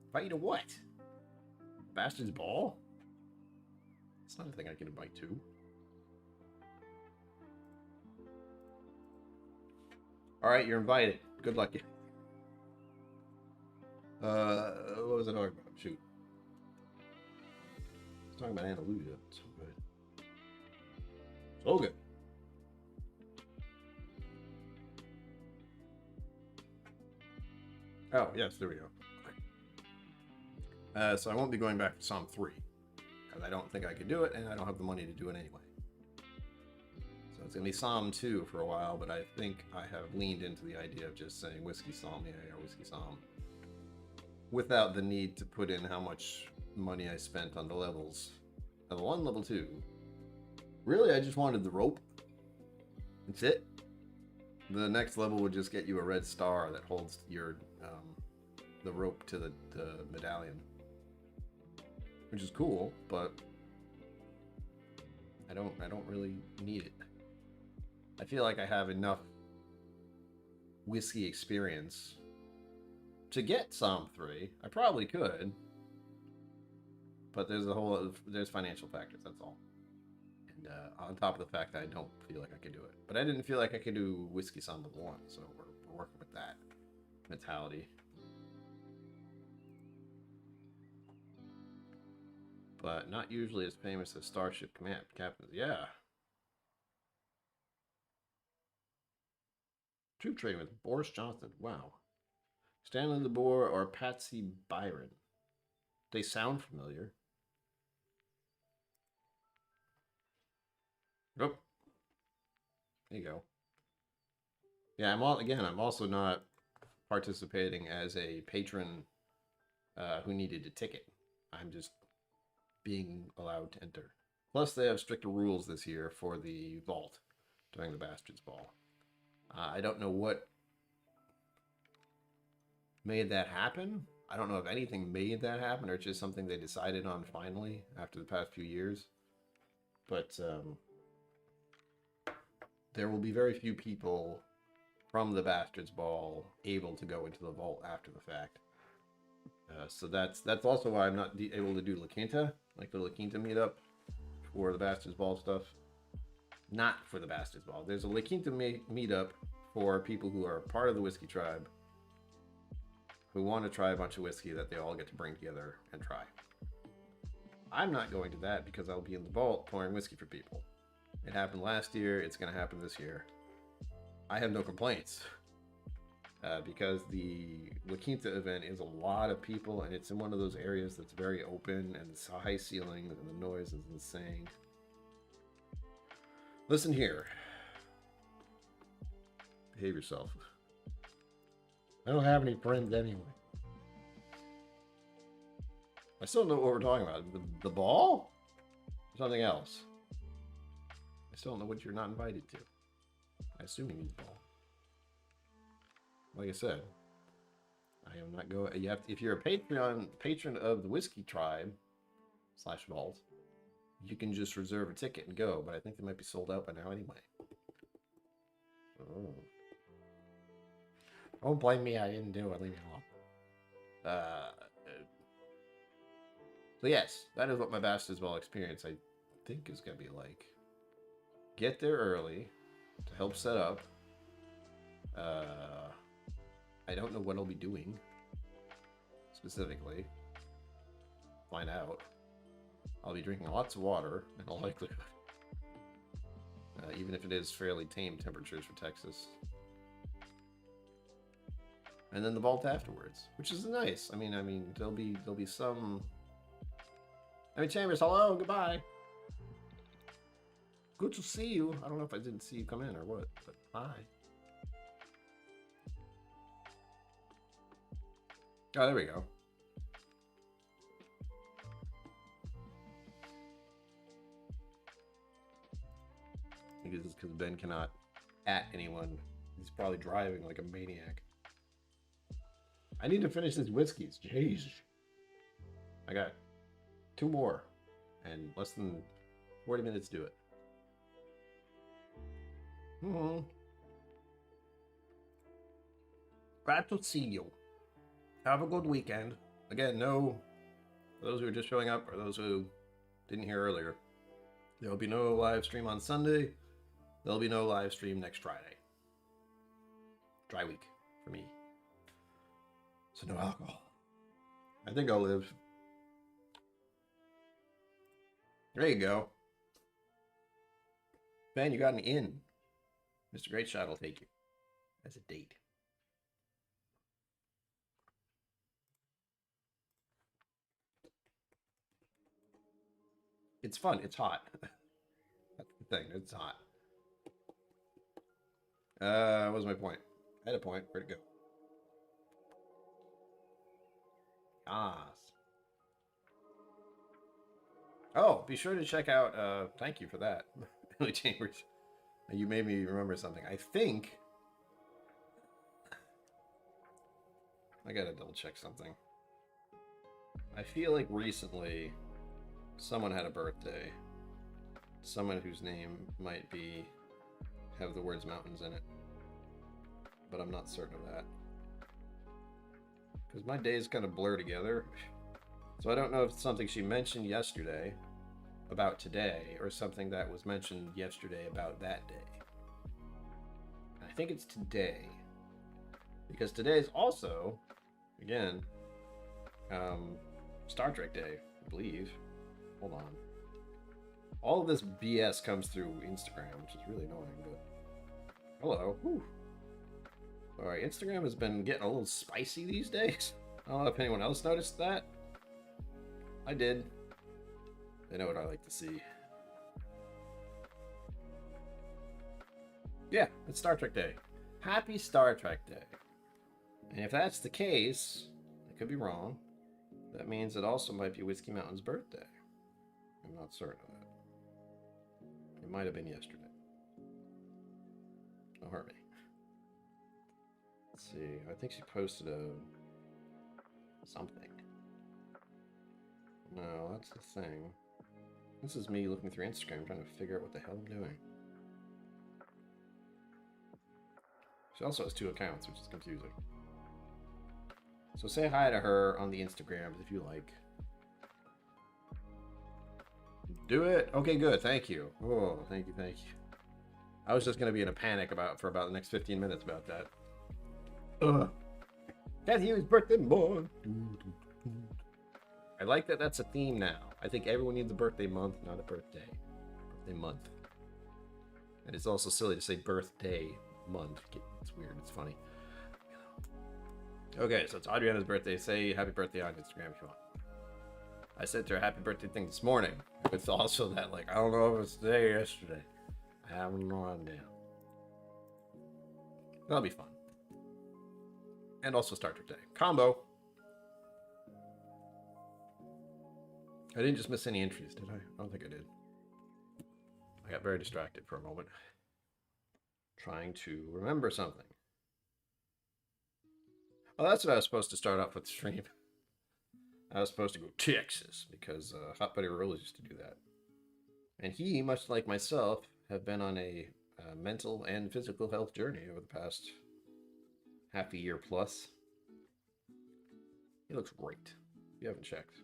If I eat a what? Bastard's ball? It's not a thing I can invite to. All right, you're invited. Good luck. What was I talking about? Shoot. I was talking about Andalusia. So good. So good. Oh, yes, there we go. So I won't be going back to Psalm 3, because I don't think I could do it, and I don't have the money to do it anyway. So it's going to be Psalm 2 for a while, but I think I have leaned into the idea of just saying Whiskey Psalm, yeah, Whiskey Psalm, without the need to put in how much money I spent on the levels. Level 1, Level 2. Really, I just wanted the rope. That's it. The next level would just get you a red star that holds your the rope to the medallion, which is cool, but I don't really need it. I feel like I have enough whiskey experience to get Psalm 3. I probably could, but there's financial factors. That's all. And on top of the fact that I don't feel like I could do it, but I didn't feel like I could do Whiskey Psalm Level 1, so we're working with that mentality. But not usually as famous as Starship Captains. Yeah. Troop trading with Boris Johnson. Wow. Stanley DeBoer or Patsy Byron. They sound familiar. Nope. There you go. Yeah, I'm also not participating as a patron who needed a ticket. I'm just being allowed to enter. Plus, they have stricter rules this year for the vault during the Bastards Ball. I don't know what made that happen. I don't know if anything made that happen or it's just something they decided on finally after the past few years. But there will be very few people from the Bastards Ball able to go into the vault after the fact. So that's also why I'm not able to do La Quinta, like the La Quinta meetup for the Bastards Ball stuff. Not for the Bastards Ball. There's a La Quinta meetup for people who are part of the whiskey tribe who want to try a bunch of whiskey that they all get to bring together and try. I'm not going to that because I'll be in the vault pouring whiskey for people. It happened last year. It's going to happen this year. I have no complaints. Because the La Quinta event is a lot of people, and it's in one of those areas that's very open, and it's high ceilings, and the noise is insane. Listen here. Behave yourself. I don't have any friends anyway. I still don't know what we're talking about. The ball? Or something else? I still don't know what you're not invited to. I assume you mean the ball. Like I said, I am not going. You have to, if you're a patron of the Whiskey Tribe / Vault, you can just reserve a ticket and go. But I think they might be sold out by now anyway. Oh. Don't blame me. I didn't do it. Leave me alone. So yes, that is what my Bastards Ball experience I think is gonna be like. Get there early to help set up. I don't know what I'll be doing specifically. Find out. I'll be drinking lots of water in all likelihood. Even if it is fairly tame temperatures for Texas. And then the vault afterwards, which is nice. I mean, there'll be some. Chambers, hello, goodbye. Good to see you. I don't know if I didn't see you come in or what, but hi. Oh, there we go. I think it's just because Ben cannot at anyone. He's probably driving like a maniac. I need to finish these whiskeys. Jeez. I got 2 more and less than 40 minutes to do it. Glad to see you. Have a good weekend. Again, no, for those who are just showing up or those who didn't hear earlier, There will be no live stream on Sunday. There'll be no live stream next Friday. Dry week for me. So no alcohol. I think I'll live. There you go. Ben, you got an in. Mr. Great Shot will take you as a date. It's fun. It's hot. That's the thing. It's hot. What was my point? I had a point. Where'd it go? Ah. Oh, be sure to check out, thank you for that, Billy Chambers. You made me remember something. I think, I gotta double check something. I feel like recently someone had a birthday. Someone whose name might have the words mountains in it. But I'm not certain of that. Because my days kind of blur together. So I don't know if it's something she mentioned yesterday about today, or something that was mentioned yesterday about that day. I think it's today. Because today is also, again, Star Trek Day, I believe. Hold on. All of this BS comes through Instagram, which is really annoying, but... Hello. Whew. Alright, Instagram has been getting a little spicy these days. I don't know if anyone else noticed that. I did. They know what I like to see. Yeah, it's Star Trek Day. Happy Star Trek Day. And if that's the case, I could be wrong. That means it also might be Whiskey Mountain's birthday. I'm not certain of that. It might have been yesterday. Don't hurt me. Let's see. I think she posted something. No, that's the thing. This is me looking through Instagram trying to figure out what the hell I'm doing. She also has 2 accounts, which is confusing. So say hi to her on the Instagrams if you like. Do it? Okay, good. Thank you. Oh, thank you, thank you. I was just going to be in a panic for about the next 15 minutes about that. Kathy Huey's birthday month. I like that that's a theme now. I think everyone needs a birthday month, not a birthday. Birthday month. And it's also silly to say birthday month. It's weird. It's funny. Okay, so it's Adriana's birthday. Say happy birthday on Instagram if you want. I sent her a happy birthday thing this morning. It's also that, like, I don't know if it's today or yesterday. I have no idea. That'll be fun. And also Star Trek Day. Combo. I didn't just miss any entries, did I? I don't think I did. I got very distracted for a moment. Trying to remember something. Oh, that's what I was supposed to start off with the stream. I was supposed to go Texas because Hot Buddy Rose used to do that. And he, much like myself, have been on a mental and physical health journey over the past half a year plus. He looks great. If you haven't checked.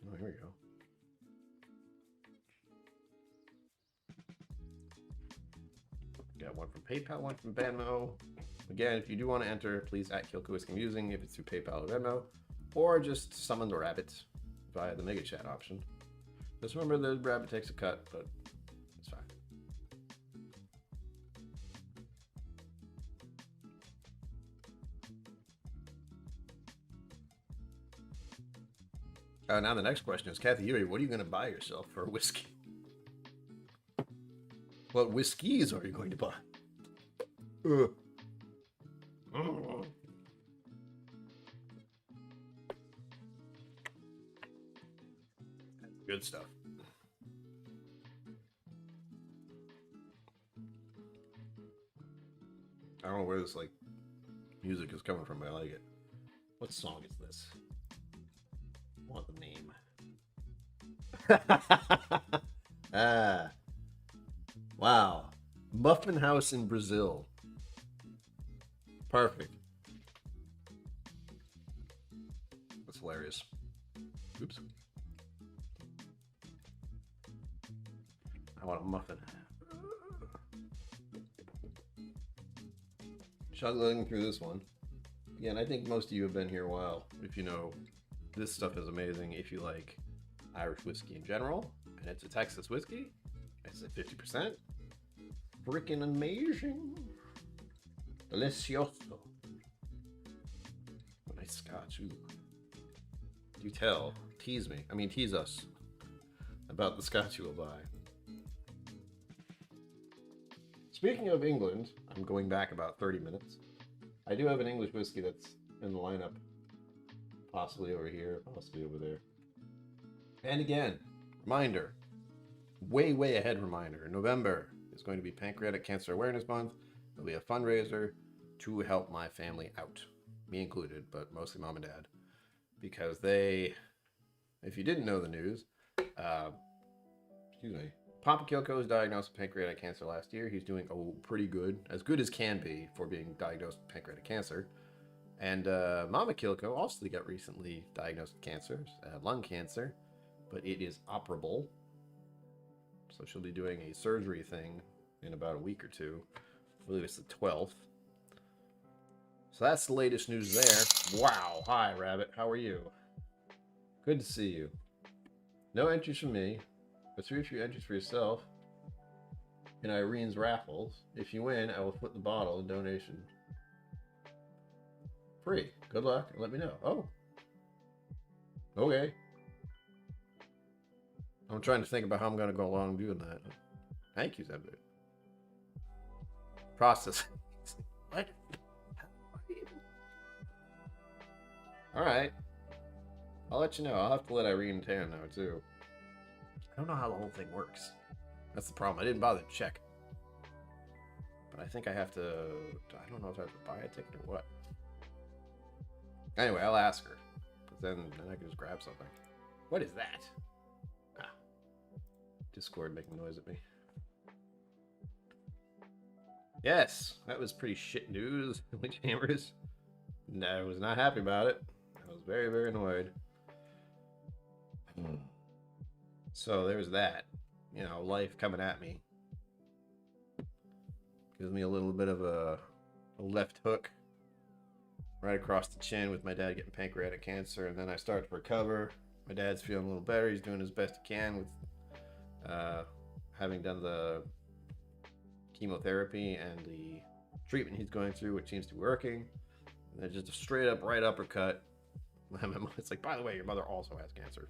Oh, here we go. Got one from PayPal, one from Venmo. Again, if you do want to enter, please at KillCo Whiskey Musings if it's through PayPal or Venmo, or just summon the rabbit via the Mega Chat option. Just remember the rabbit takes a cut, but it's fine. Now the next question is, Kathy Huey, what are you going to buy yourself for a whiskey? What whiskeys are you going to buy? Good stuff. I don't know where this music is coming from, but I like it. What song is this? I want the name. Wow. Muffin House in Brazil. Perfect. That's hilarious. Oops. I want a muffin. Chugging through this one. Again, I think most of you have been here a while. If you know, this stuff is amazing if you like Irish whiskey in general. And it's a Texas whiskey. It's at 50%. Freaking amazing. Delicioso. Nice Scotch. Ooh. Do tell. Tease me. I mean, tease us about the Scotch you will buy. Speaking of England, I'm going back about 30 minutes. I do have an English whiskey that's in the lineup. Possibly over here, possibly over there. And again, reminder. Way, way ahead reminder. November is going to be Pancreatic Cancer Awareness Month. There'll be a fundraiser to help my family out. Me included, but mostly mom and dad. Because they, if you didn't know the news, excuse me, Papa KillCo was diagnosed with pancreatic cancer last year. He's doing pretty good, as good as can be for being diagnosed with pancreatic cancer. And Mama KillCo also got recently diagnosed with cancer, lung cancer, but it is operable. So she'll be doing a surgery thing in about a week or two. I believe it's the 12th. So that's the latest news there. Wow. Hi, Rabbit. How are you? Good to see you. No entries from me, but 3 entries for yourself in Irene's raffles. If you win, I will put the bottle in donation. Free. Good luck and let me know. Oh. Okay. I'm trying to think about how I'm going to go along doing that. Thank you, Zebra. Process. What? Alright. I'll let you know. I'll have to let Irene Tan know, too. I don't know how the whole thing works. That's the problem. I didn't bother to check. But I think I have to... I don't know if I have to buy a ticket or what. Anyway, I'll ask her. Because then I can just grab something. What is that? Ah. Discord making noise at me. Yes, that was pretty shit news. Witchhammers. No, I was not happy about it. I was very, very annoyed. So there's that. You know, life coming at me. Gives me a little bit of a left hook right across the chin with my dad getting pancreatic cancer, and then I start to recover. My dad's feeling a little better. He's doing his best he can with having done the chemotherapy and the treatment he's going through, which seems to be working. And then just a straight up right uppercut. It's like, by the way, your mother also has cancer.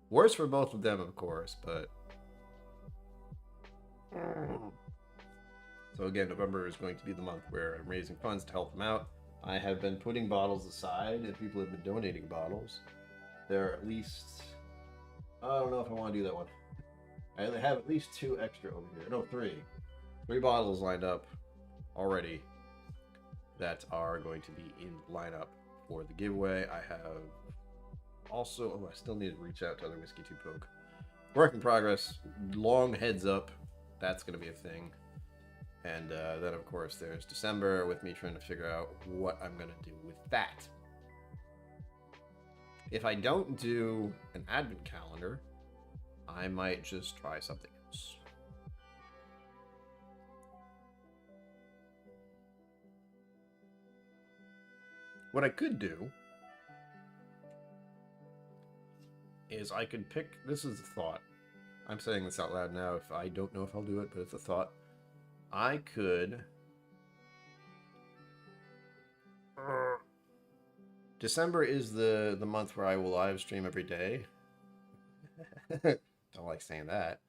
Worse for both of them, of course, but... So again, November is going to be the month where I'm raising funds to help them out. I have been putting bottles aside, and people have been donating bottles. There are at least... I don't know if I want to do that one. I have at least 2 extra over here. No, 3. 3 bottles lined up already that are going to be in lineup for the giveaway. I have also... Oh, I still need to reach out to other Whiskey 2 Poke. Work in progress. Long heads up. That's going to be a thing. And then, of course, there's December with me trying to figure out what I'm going to do with that. If I don't do an advent calendar, I might just try something else. What I could do is I could pick... This is a thought. I'm saying this out loud now. If I don't know if I'll do it, but it's a thought. I could... December is the month where I will live stream every day. Don't like saying that.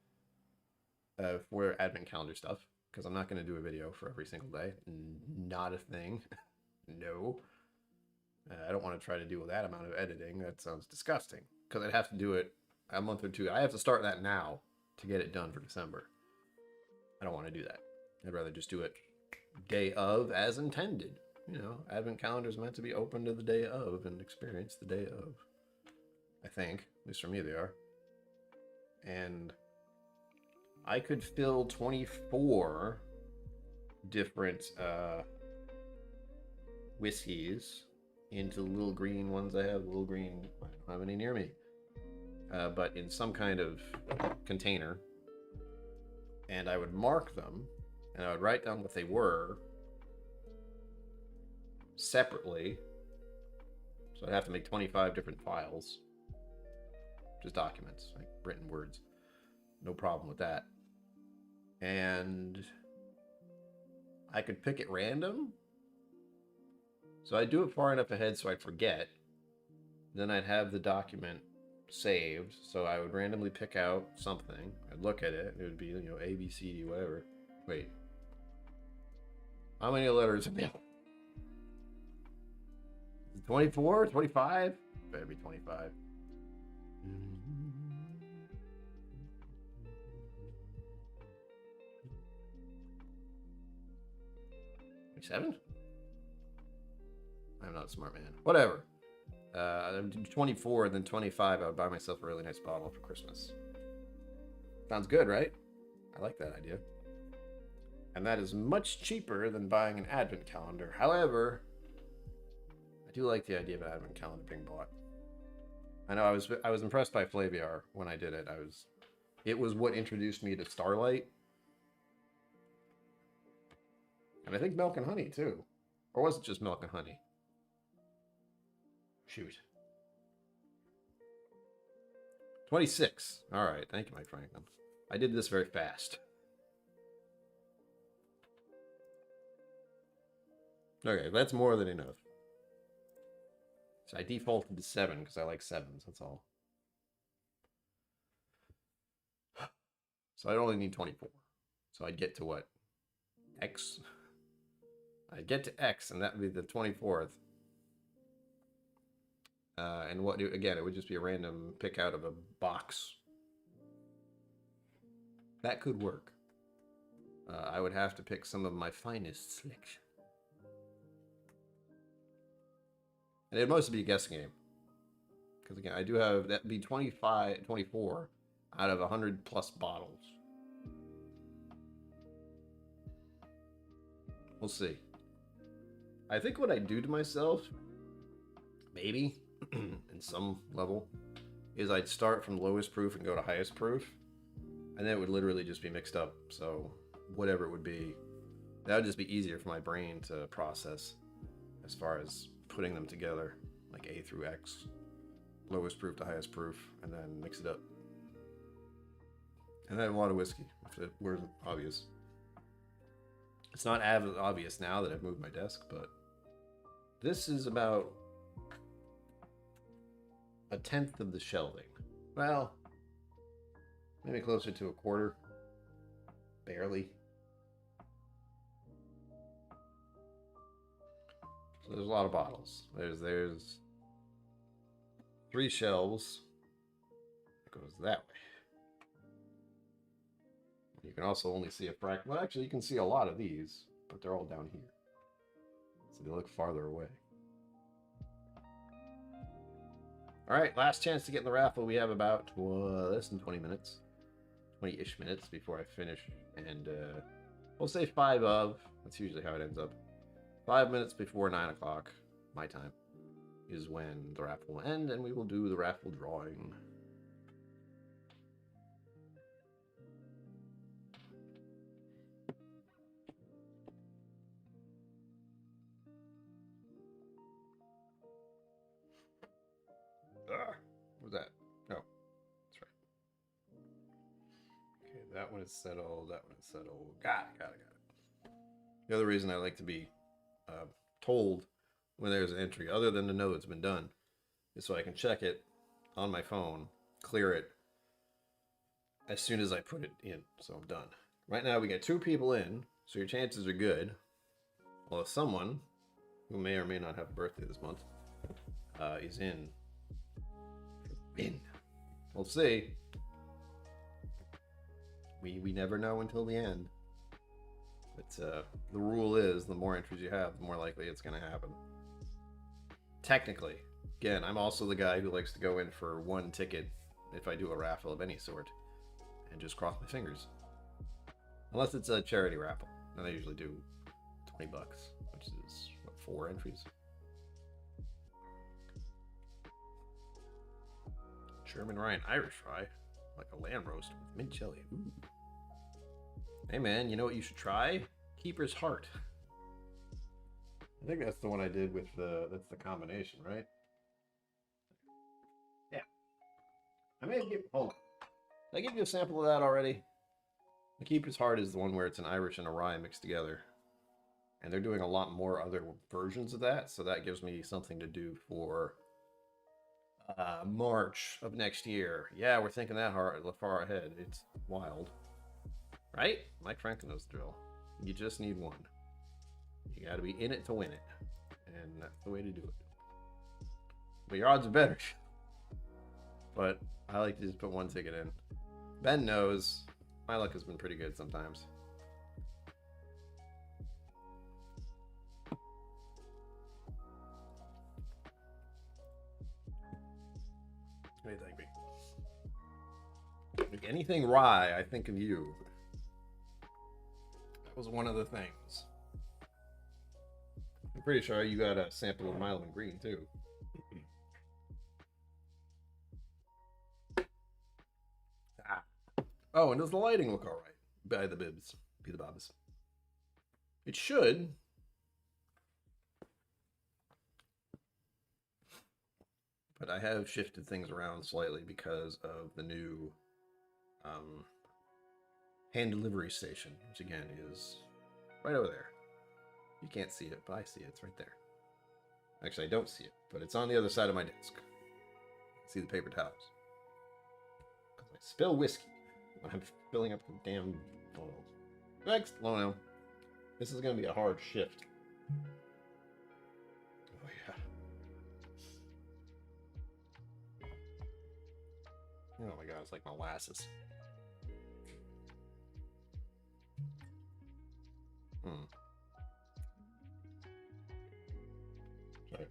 For advent calendar stuff. Because I'm not going to do a video for every single day. Not a thing. No. I don't want to try to do that amount of editing. That sounds disgusting. Because I'd have to do it a month or 2. I have to start that now to get it done for December. I don't want to do that. I'd rather just do it day of as intended. You know, advent calendar is meant to be open to the day of and experience the day of. I think. At least for me they are. And I could fill 24 different whiskeys into the little green ones I have. Little green, I don't have any near me. but in some kind of container. And I would mark them, and I would write down what they were separately. So I'd have to make 25 different files, just documents, like written words. No problem with that. And I could pick at random. So I'd do it far enough ahead so I'd forget. Then I'd have the document saved. So I would randomly pick out something. I'd look at it, and it would be, you know, A, B, C, D, whatever. Wait. How many letters are there? 24? 25? Better be 25. 27? I'm not a smart man. Whatever. 24 and then 25, I would buy myself a really nice bottle for Christmas. Sounds good, right? I like that idea. And that is much cheaper than buying an advent calendar. However, I do like the idea of an advent calendar being bought. I know I was impressed by Flaviar when I did it. It was what introduced me to Starlight. And I think Milk and Honey too. Or was it just Milk and Honey? Shoot. 26. All right. Thank you, Mike Franklin. I did this very fast. Okay, that's more than enough. So I defaulted to 7 because I like 7s, that's all. So I'd only need 24. So I'd get to what? X? I'd get to X, and that would be the 24th. And what do, again, it would just be a random pick out of a box. That could work. I would have to pick some of my finest selection. And it'd mostly be a guessing game. Because again, I do have, that'd be 24 out of 100 plus bottles. We'll see. I think what I do to myself, maybe, in some level, is I'd start from lowest proof and go to highest proof. And then it would literally just be mixed up. So whatever it would be, that would just be easier for my brain to process as far as putting them together, like A through X, lowest proof to highest proof, and then mix it up. And then a lot of whiskey, if it weren't obvious. It's not as obvious now that I've moved my desk, but this is about 1/10 of the shelving. Well, maybe closer to 1/4. Barely. So there's a lot of bottles. There's 3 shelves. It goes that way. You can also only see a fraction. Well, actually, you can see a lot of these, but they're all down here. So they look farther away. All right, last chance to get in the raffle. We have about less than 20 minutes. 20-ish minutes before I finish. And we'll say 5 of. That's usually how it ends up. 5 minutes before 9 o'clock, my time, is when the raffle will end, and we will do the raffle drawing. What was that? No, that's right. Okay, that one is settled. That one is settled. Got it. The other reason I like to be told when there's an entry, other than to know it's been done, is so I can check it on my phone, clear it as soon as I put it in. So I'm done. Right now we got 2 people in, so your chances are good. Well, if someone who may or may not have a birthday this month is in. We'll see. We never know until the end. But the rule is, the more entries you have, the more likely it's going to happen. Technically. Again, I'm also the guy who likes to go in for 1 ticket if I do a raffle of any sort. And just cross my fingers. Unless it's a charity raffle. Then I usually do $20, which is, what, 4 entries? German rye and Irish rye, like a lamb roast with mint chili. Ooh. Hey man, you know what you should try? Keeper's Heart. I think that's the one I did with that's the combination, right? Yeah. I may have given, hold on. Did I give you a sample of that already? The Keeper's Heart is the one where it's an Irish and a rye mixed together. And they're doing a lot more other versions of that, so that gives me something to do for March of next year. Yeah, we're thinking that far ahead. It's wild. Right? Mike Franklin knows the drill. You just need one. You gotta be in it to win it. And that's the way to do it. But your odds are better. But I like to just put one ticket in. Ben knows. My luck has been pretty good sometimes. What do you think, me? Like anything rye, I think of you. That was one of the things. I'm pretty sure you got a sample of Milo and Green too. Oh, and does the lighting look all right? By the bibs, be the bobs. It should. But I have shifted things around slightly because of the new hand delivery station, which again is right over there. You can't see it, but I see it. It's right there. Actually, I don't see it, but it's on the other side of my desk. See the paper towels. Because I spill whiskey when I'm filling up the damn bottles. Next, Lono. This is going to be a hard shift. Oh, yeah. Oh my god, it's like molasses. Sorry.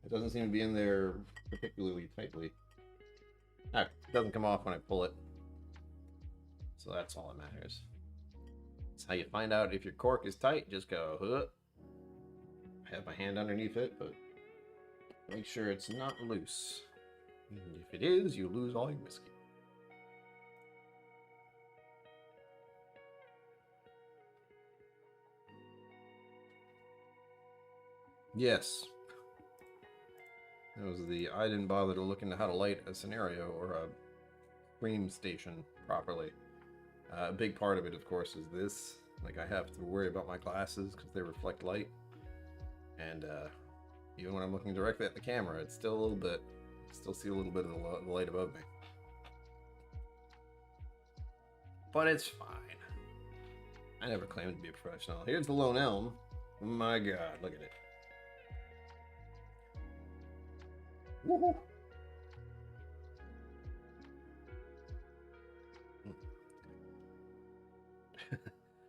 It doesn't seem to be in there particularly tightly. Ah, it doesn't come off when I pull it. So that's all that matters. That's how you find out if your cork is tight. Just go, huh. I have my hand underneath it, but make sure it's not loose. And if it is, you lose all your whiskey. Yes. That was the I didn't bother to look into how to light a scenario or a stream station properly. A big part of it, of course, is this. Like, I have to worry about my glasses because they reflect light. And even when I'm looking directly at the camera, it's still a little bit, still see a little bit of the light above me. But it's fine. I never claimed to be a professional. Here's the Lone Elm. My god, look at it. Woohoo!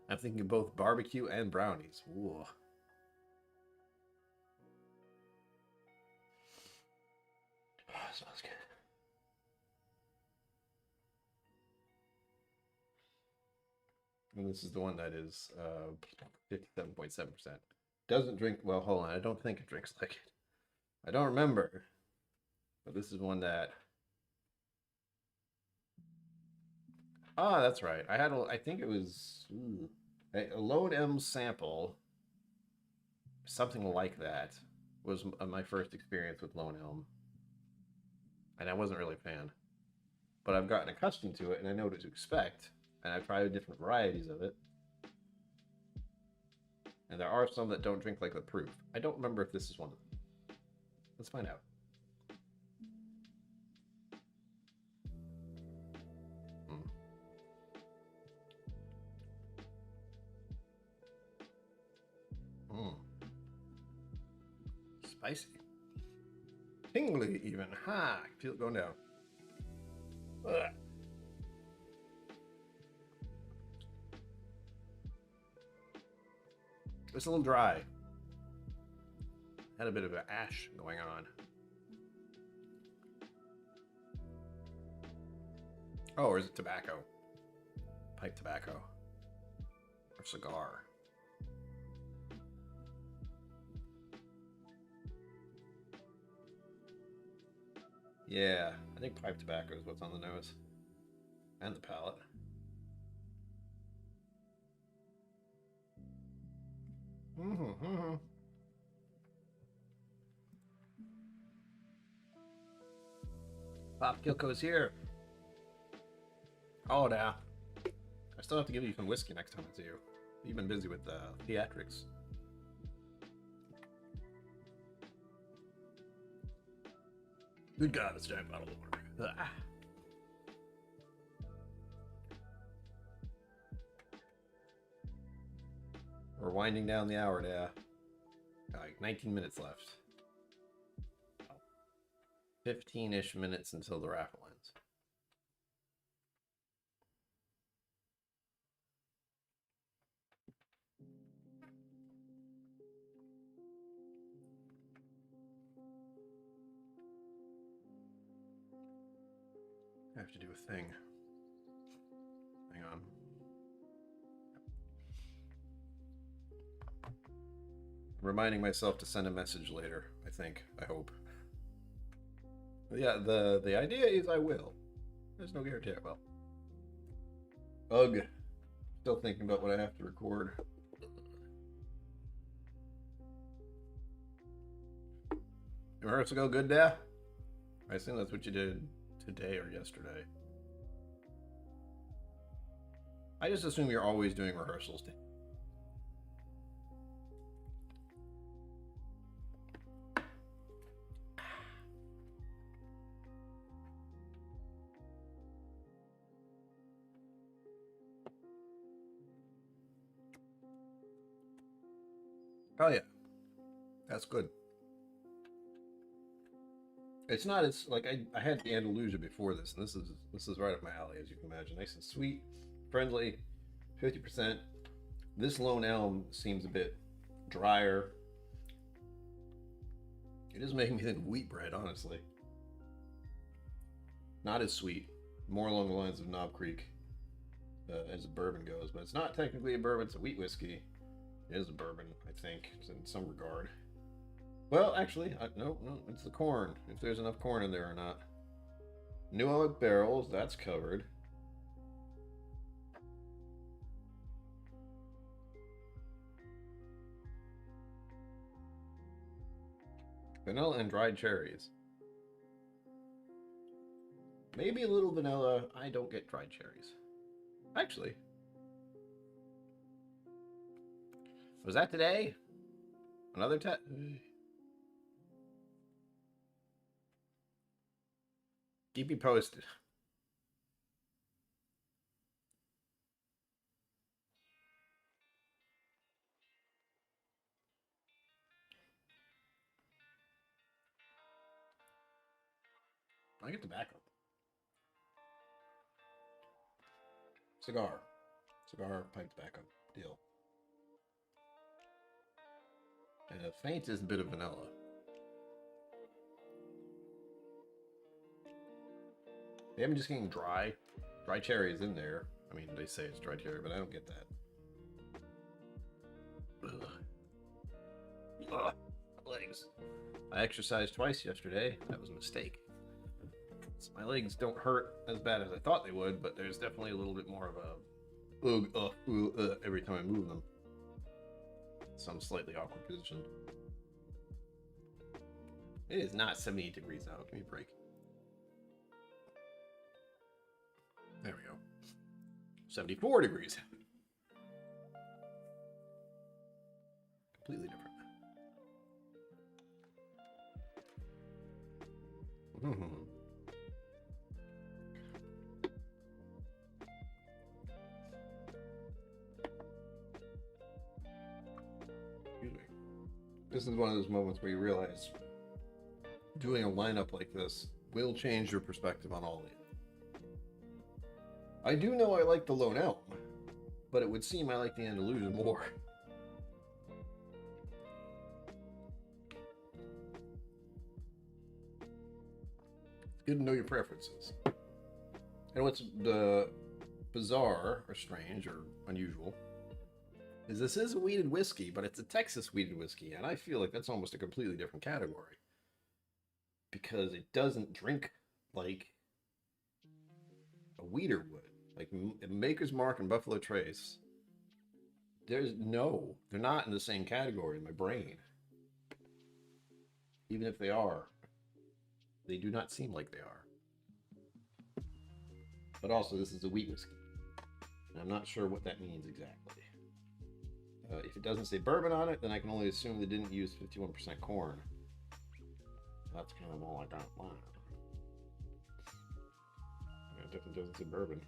I'm thinking of both barbecue and brownies. Ooh. Oh, it smells good. And this is the one that is 57.7%. Doesn't drink, well, hold on. I don't think it drinks like it. I don't remember. But this is one that... Ah, that's right. I had I think it was a Lone M sample, something like that, was my first experience with Lone Elm. And I wasn't really a fan. But I've gotten accustomed to it, and I know what to expect. And I've tried different varieties of it. And there are some that don't drink like the proof. I don't remember if this is one of them. Let's find out. Spicy. Tingly even. Ha! I feel it going down. Ugh. It's a little dry. Had a bit of an ash going on. Oh, or is it tobacco? Pipe tobacco. Or cigar. Yeah, I think pipe tobacco is what's on the nose. And the palate. Pop KillCo's here. Oh, now. I still have to give you some whiskey next time I see you. You've been busy with theatrics. Good God, it's a giant bottle of water. Ah. We're winding down the hour now. Like 19 minutes left. 15-ish minutes until the raffle ends. I have to do a thing. Hang on. I'm reminding myself to send a message later, I think. I hope. But yeah, the idea is I will. There's no guarantee I will. Ugh. Still thinking about what I have to record. Your rehearsal go good, Dad? I assume that's what you did today or yesterday. I just assume you're always doing rehearsals. Oh yeah, that's good. It's not as like I had the Andalusia before this, and this is right up my alley, as you can imagine. Nice and sweet, friendly, 50%. This Lone Elm seems a bit drier. It is making me think of wheat bread, honestly. Not as sweet, more along the lines of Knob Creek as a bourbon goes, but it's not technically a bourbon, it's a wheat whiskey. It is a bourbon, I think, in some regard. Well, actually, no, it's the corn. If there's enough corn in there or not. New oak barrels, that's covered. Vanilla and dried cherries. Maybe a little vanilla. I don't get dried cherries. Actually. Was that today? Another Keep me posted. I get tobacco. Cigar, pipe tobacco, deal. And a faint is a bit of vanilla. Maybe I'm just getting dry. Dry cherry is in there. I mean, they say it's dry cherry, but I don't get that. Ugh, legs. I exercised twice yesterday. That was a mistake. So my legs don't hurt as bad as I thought they would, but there's definitely a little bit more of a every time I move them. Some slightly awkward position. It is not 78 degrees out. Give me a break. There we go. 74 degrees. Completely different. Excuse me. This is one of those moments where you realize doing a lineup like this will change your perspective on all of it. I do know I like the Lone Elm, but it would seem I like the Andalusia more. It's good to know your preferences. And what's bizarre or strange or unusual is this is a wheated whiskey, but it's a Texas wheated whiskey, and I feel like that's almost a completely different category. because it doesn't drink like a wheater would. Like Maker's Mark and Buffalo Trace, they're not in the same category in my brain. Even if they are, they do not seem like they are. But also, this is a wheat whiskey. And I'm not sure what that means exactly. If it doesn't say bourbon on it, then I can only assume they didn't use 51% corn. That's kind of all I got. Wow. Yeah, it definitely doesn't say bourbon.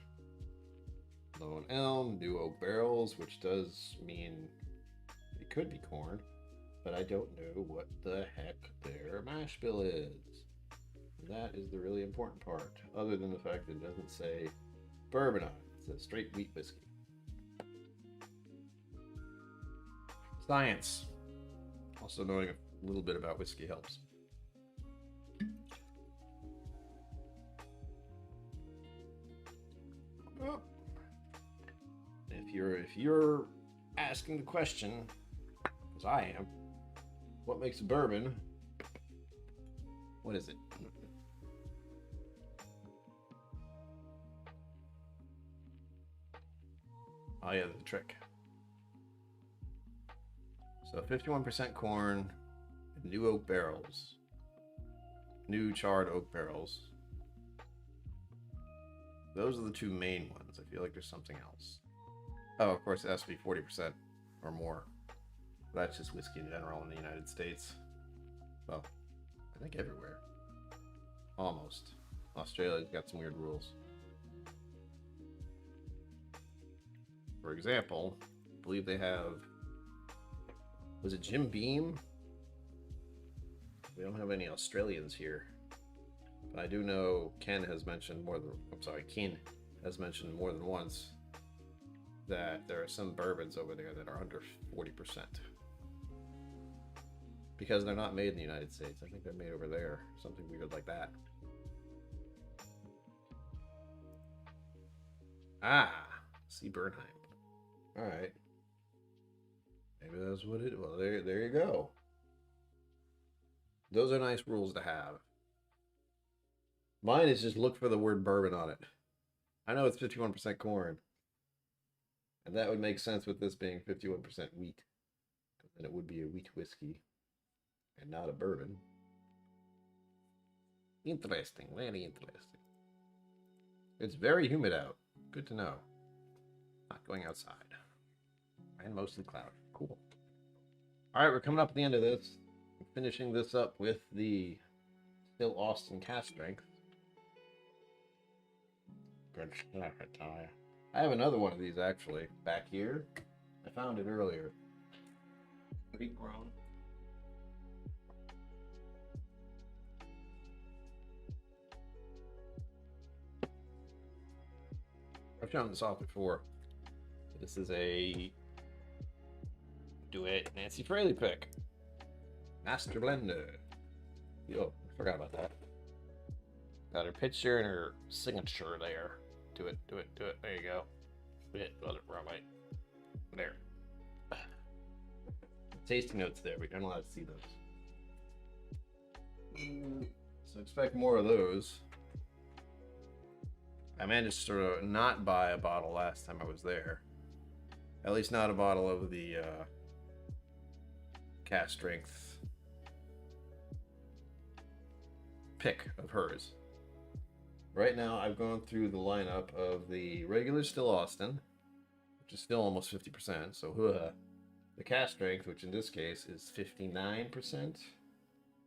Low on elm, new oak barrels, which does mean it could be corn, but I don't know what the heck their mash bill is. That is the really important part, other than the fact that it doesn't say bourbon on it. It says straight wheat whiskey. Science. Also, knowing a little bit about whiskey helps. Oh. If you're asking the question, as I am, what makes a bourbon? What is it? Oh yeah, the trick. So 51% corn, new oak barrels, new charred oak barrels. Those are the two main ones. I feel like there's something else. Oh, of course, it has to be 40% or more. That's just whiskey in general in the United States. Well, I think everywhere. Almost. Australia's got some weird rules. For example, I believe they have... Was it Jim Beam? We don't have any Australians here. But I do know Ken has mentioned more than... I'm sorry, Ken has mentioned more than once that there are some bourbons over there that are under 40%. Because they're not made in the United States. I think they're made over there. Something weird like that. Ah, see Bernheim. All right. Maybe that's what it. Well, there you go. Those are nice rules to have. Mine is just look for the word bourbon on it. I know it's 51% corn, and that would make sense with this being 51% wheat, and it would be a wheat whiskey, and not a bourbon. Interesting, very interesting. It's very humid out. Good to know. Not going outside. And mostly cloudy. Cool. Alright, we're coming up at the end of this. I'm finishing this up with the Still Austin cast strength. Good stuff, I tell ya. I have another one of these actually back here. I found it earlier. Pretty grown. I've shown this off before. This is a Duet Nancy Fraley pick. Master Blender. Yo, I forgot about that. Got her picture and her signature there. Do it. There you go. Hit other wrong way. There. Tasting notes there, but you're not allowed to see those. So expect more of those. I managed to not buy a bottle last time I was there. At least not a bottle of the cast strength pick of hers. Right now I've gone through the lineup of the regular Still Austin, which is still almost 50%, so the cast strength, which in this case is 59%.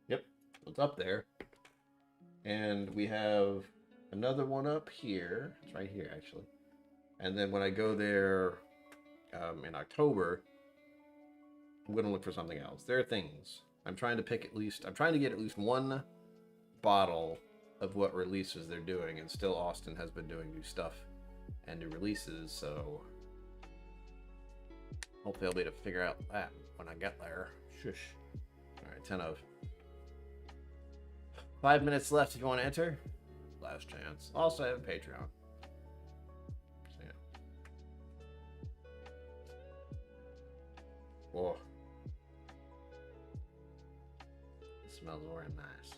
Yep, it's up there. And we have another one up here. It's right here, actually. And then when I go there in October, I'm going to look for something else. There are things. I'm trying to get at least one bottle of what releases they're doing. And still Austin has been doing new stuff and new releases, so hopefully I'll be able to figure out that when I get there. Shush. Alright, 10 of. 5 minutes left if you want to enter. Last chance. Also, I have a Patreon. So, yeah. Whoa. It smells very nice.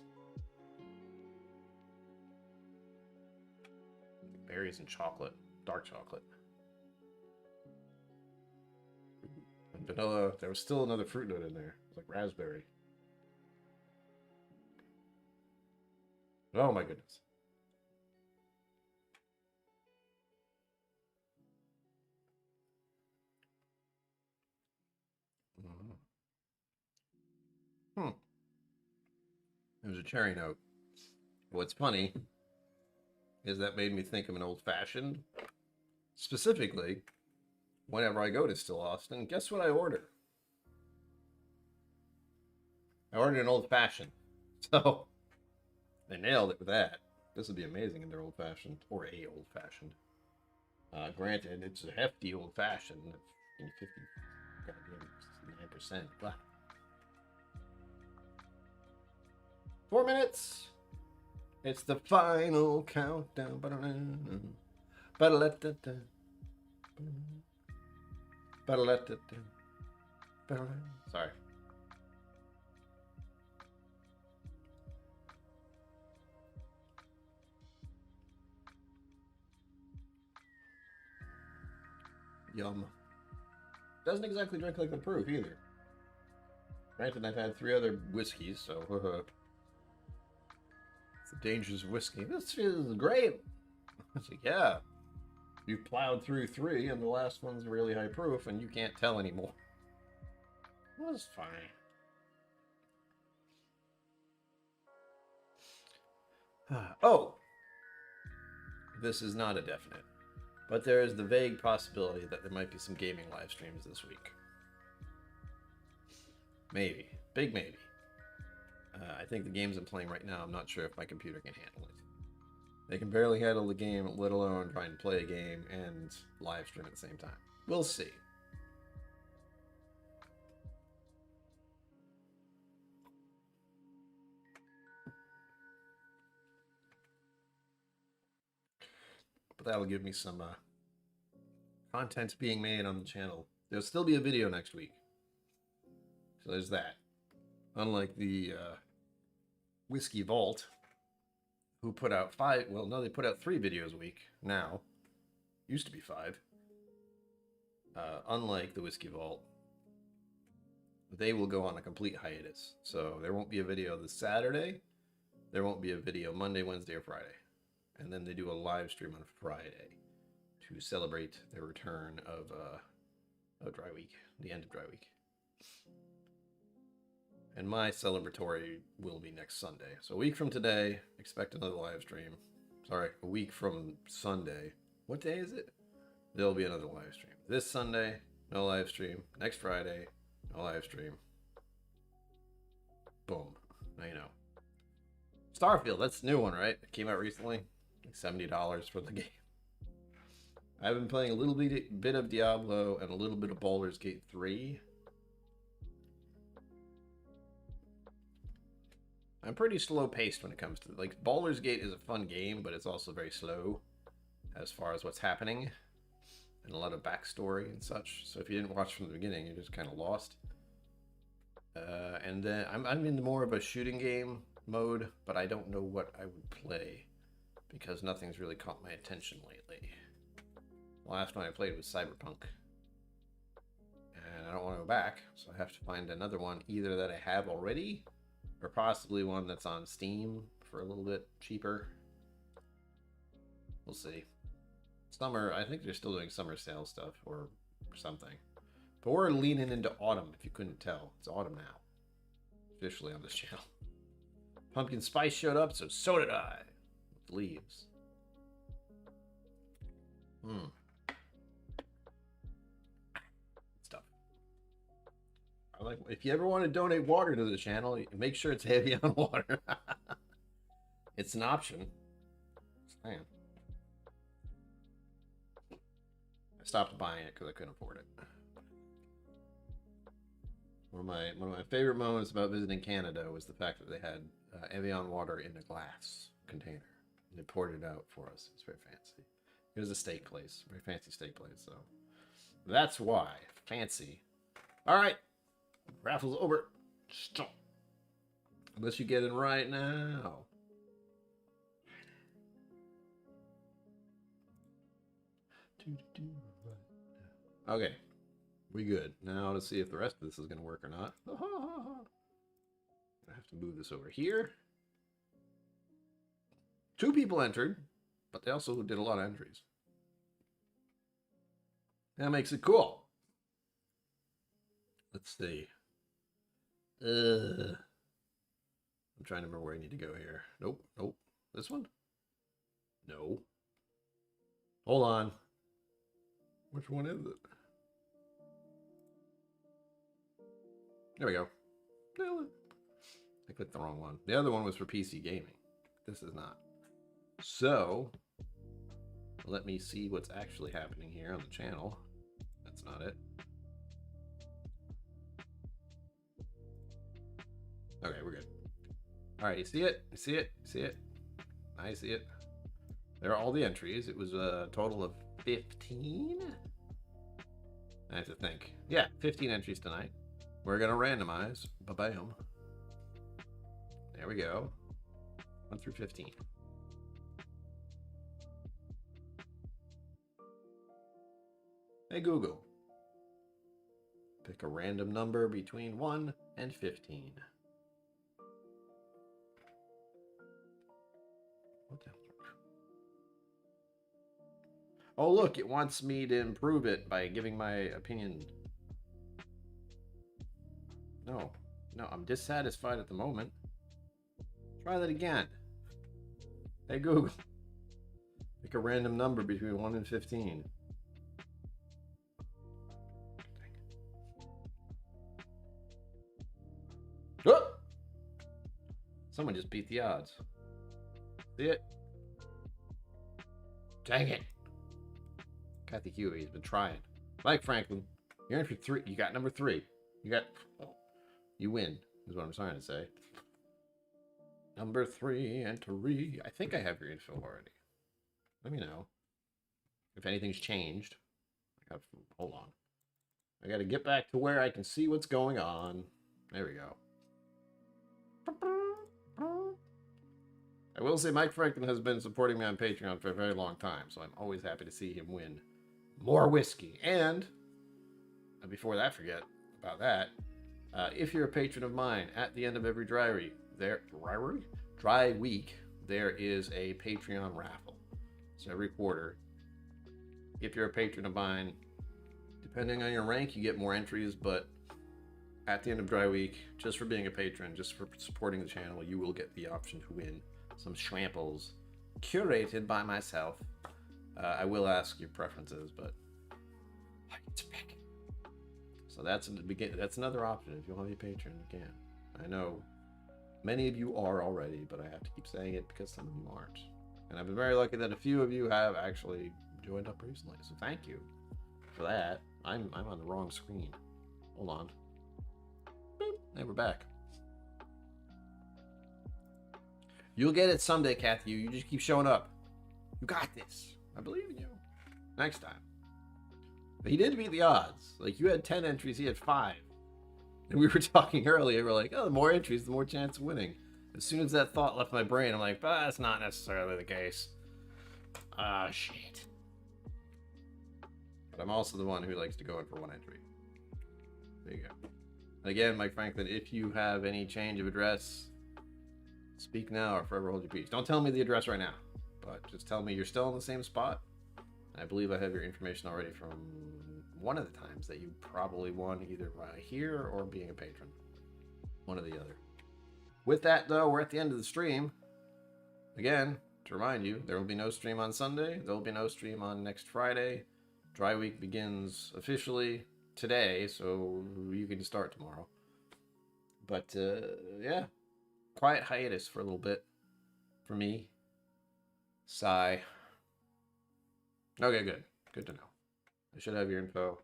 Berries and chocolate. Dark chocolate. And vanilla. There was still another fruit note in there. It was like raspberry. Oh my goodness. Hmm. There's a cherry note. What's funny is that made me think of an old fashioned. Specifically, whenever I go to Still Austin, guess what I order? I ordered an old fashioned. So they nailed it with that. This would be amazing in their old fashioned or a old fashioned. Granted, it's a hefty old fashioned. 50, goddamn 9%. Wow. 4 minutes. It's the final countdown. Sorry. Yum. Doesn't exactly drink like the proof either. Granted, I've had 3 other whiskeys, so it's the dangers of whiskey. This feels great. It's like, yeah, you plowed through 3, and the last one's really high proof, and you can't tell anymore. That's fine. Oh, this is not a definite, but there is the vague possibility that there might be some gaming live streams this week. Maybe. Big maybe. I think the games I'm playing right now, I'm not sure if my computer can handle it. They can barely handle the game, let alone try and play a game and live stream at the same time. We'll see. But that'll give me some content being made on the channel. There'll still be a video next week. So there's that. Unlike the Whiskey Vault, who put out 5, well, no, they put out 3 videos a week now. Used to be 5. Unlike the Whiskey Vault, they will go on a complete hiatus. So there won't be a video this Saturday. There won't be a video Monday, Wednesday, or Friday. And then they do a live stream on Friday to celebrate their return of Dry Week, the end of Dry Week. And my celebratory will be next Sunday. So a week from today, expect another live stream. Sorry, a week from Sunday. What day is it? There'll be another live stream. This Sunday, no live stream. Next Friday, no live stream. Boom. Now you know. Starfield, that's a new one, right? It came out recently. Like $70 for the game. I've been playing a little bit of Diablo and a little bit of Baldur's Gate 3. I'm pretty slow paced when it comes to, like, Baldur's Gate is a fun game, but it's also very slow as far as what's happening and a lot of backstory and such. So if you didn't watch from the beginning, you're just kind of lost. And then I'm in more of a shooting game mode, but I don't know what I would play because nothing's really caught my attention lately. The last one I played was Cyberpunk, and I don't want to go back, so I have to find another one either that I have already or possibly one that's on Steam for a little bit cheaper. We'll see. Summer, I think they're still doing summer sale stuff or something. But we're leaning into autumn, if you couldn't tell. It's autumn now. Officially on this channel. Pumpkin spice showed up, so did I. With leaves. Stuff. I like, if you ever want to donate water to the channel, make sure it's heavy on water. It's an option. Man. I stopped buying it because I couldn't afford it. One of my favorite moments about visiting Canada was the fact that they had Evian water in a glass container. And they poured it out for us. It's very fancy. It was a steak place, very fancy steak place. So that's why fancy. All right, raffle's over. Stop. Unless you get it right now. Okay, we good. Now to see if the rest of this is going to work or not. I have to move this over here. 2 people entered, but they also did a lot of entries. That makes it cool. Let's see. I'm trying to remember where I need to go here. Nope, nope. This one? No. Hold on. Which one is it? There we go. I clicked the wrong one. The other one was for PC gaming. This is not. So, let me see what's actually happening here on the channel. That's not it. Okay, we're good. All right, you see it? You see it? You see it? I see it. There are all the entries. It was a total of 15. I have to think. Yeah, 15 entries tonight. We're going to randomize. Ba-bam. There we go. 1 through 15. Hey, Google. Pick a random number between 1 and 15. What the hell? Oh, look, it wants me to improve it by giving my opinion. No, I'm dissatisfied at the moment. Try that again. Hey, Google. Pick a random number between 1 and 15. Oh! Someone just beat the odds. See it? Dang it. Kathy Huey has been trying. Mike Franklin, you're in for 3. You got number 3. You win, is what I'm trying to say. Number 3 entry. I think I have your info already. Let me know if anything's changed. Hold on. I got to get back to where I can see what's going on. There we go. I will say Mike Franklin has been supporting me on Patreon for a very long time, so I'm always happy to see him win more whiskey. And before I forget about that, if you're a patron of mine, at the end of every dry week, there is a Patreon raffle. So every quarter, if you're a patron of mine, depending on your rank, you get more entries, but at the end of dry week, just for being a patron, just for supporting the channel, you will get the option to win some schwamples curated by myself. I will ask your preferences, but so that's another option. If you want to be a patron, you can. I know many of you are already, but I have to keep saying it because some of you aren't. And I've been very lucky that a few of you have actually joined up recently. So thank you for that. I'm on the wrong screen. Hold on. Boop. And we're back. You'll get it someday, Kathy. You just keep showing up. You got this. I believe in you. Next time. But he did beat the odds. Like, you had 10 entries, he had 5. And we were talking earlier, we're like, oh, the more entries, the more chance of winning. As soon as that thought left my brain, I'm like, but that's not necessarily the case. Ah, shit. But I'm also the one who likes to go in for 1 entry. There you go. And again, Mike Franklin, if you have any change of address, speak now or forever hold your peace. Don't tell me the address right now, but just tell me you're still in the same spot. I believe I have your information already from one of the times that you probably won, either by here or being a patron. One or the other. With that, though, we're at the end of the stream. Again, to remind you, there will be no stream on Sunday. There will be no stream on next Friday. Dry week begins officially today, so you can start tomorrow. But, yeah. Quiet hiatus for a little bit. For me. Sigh. Okay, good. Good to know. I should have your info.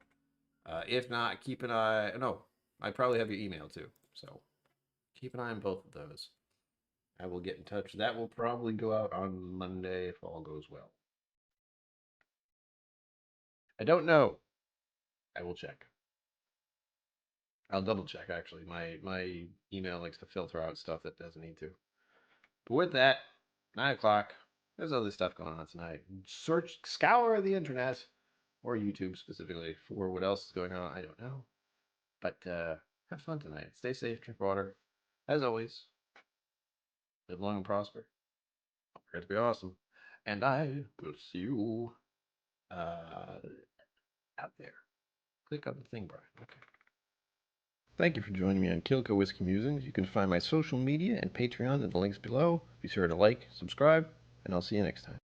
If not, keep an eye. No, I probably have your email too. So keep an eye on both of those. I will get in touch. That will probably go out on Monday if all goes well. I don't know. I will check. I'll double check, actually. My email likes to filter out stuff that doesn't need to. But with that, 9 o'clock. There's other stuff going on tonight. Scour the internet. or YouTube specifically for what else is going on. I don't know. But have fun tonight. Stay safe, drink water. As always, live long and prosper. Don't forget to be awesome. And I will see you out there. Click on the thing, Brian. Okay. Thank you for joining me on KillCo Whiskey Musings. You can find my social media and Patreon in the links below. Be sure to like, subscribe, and I'll see you next time.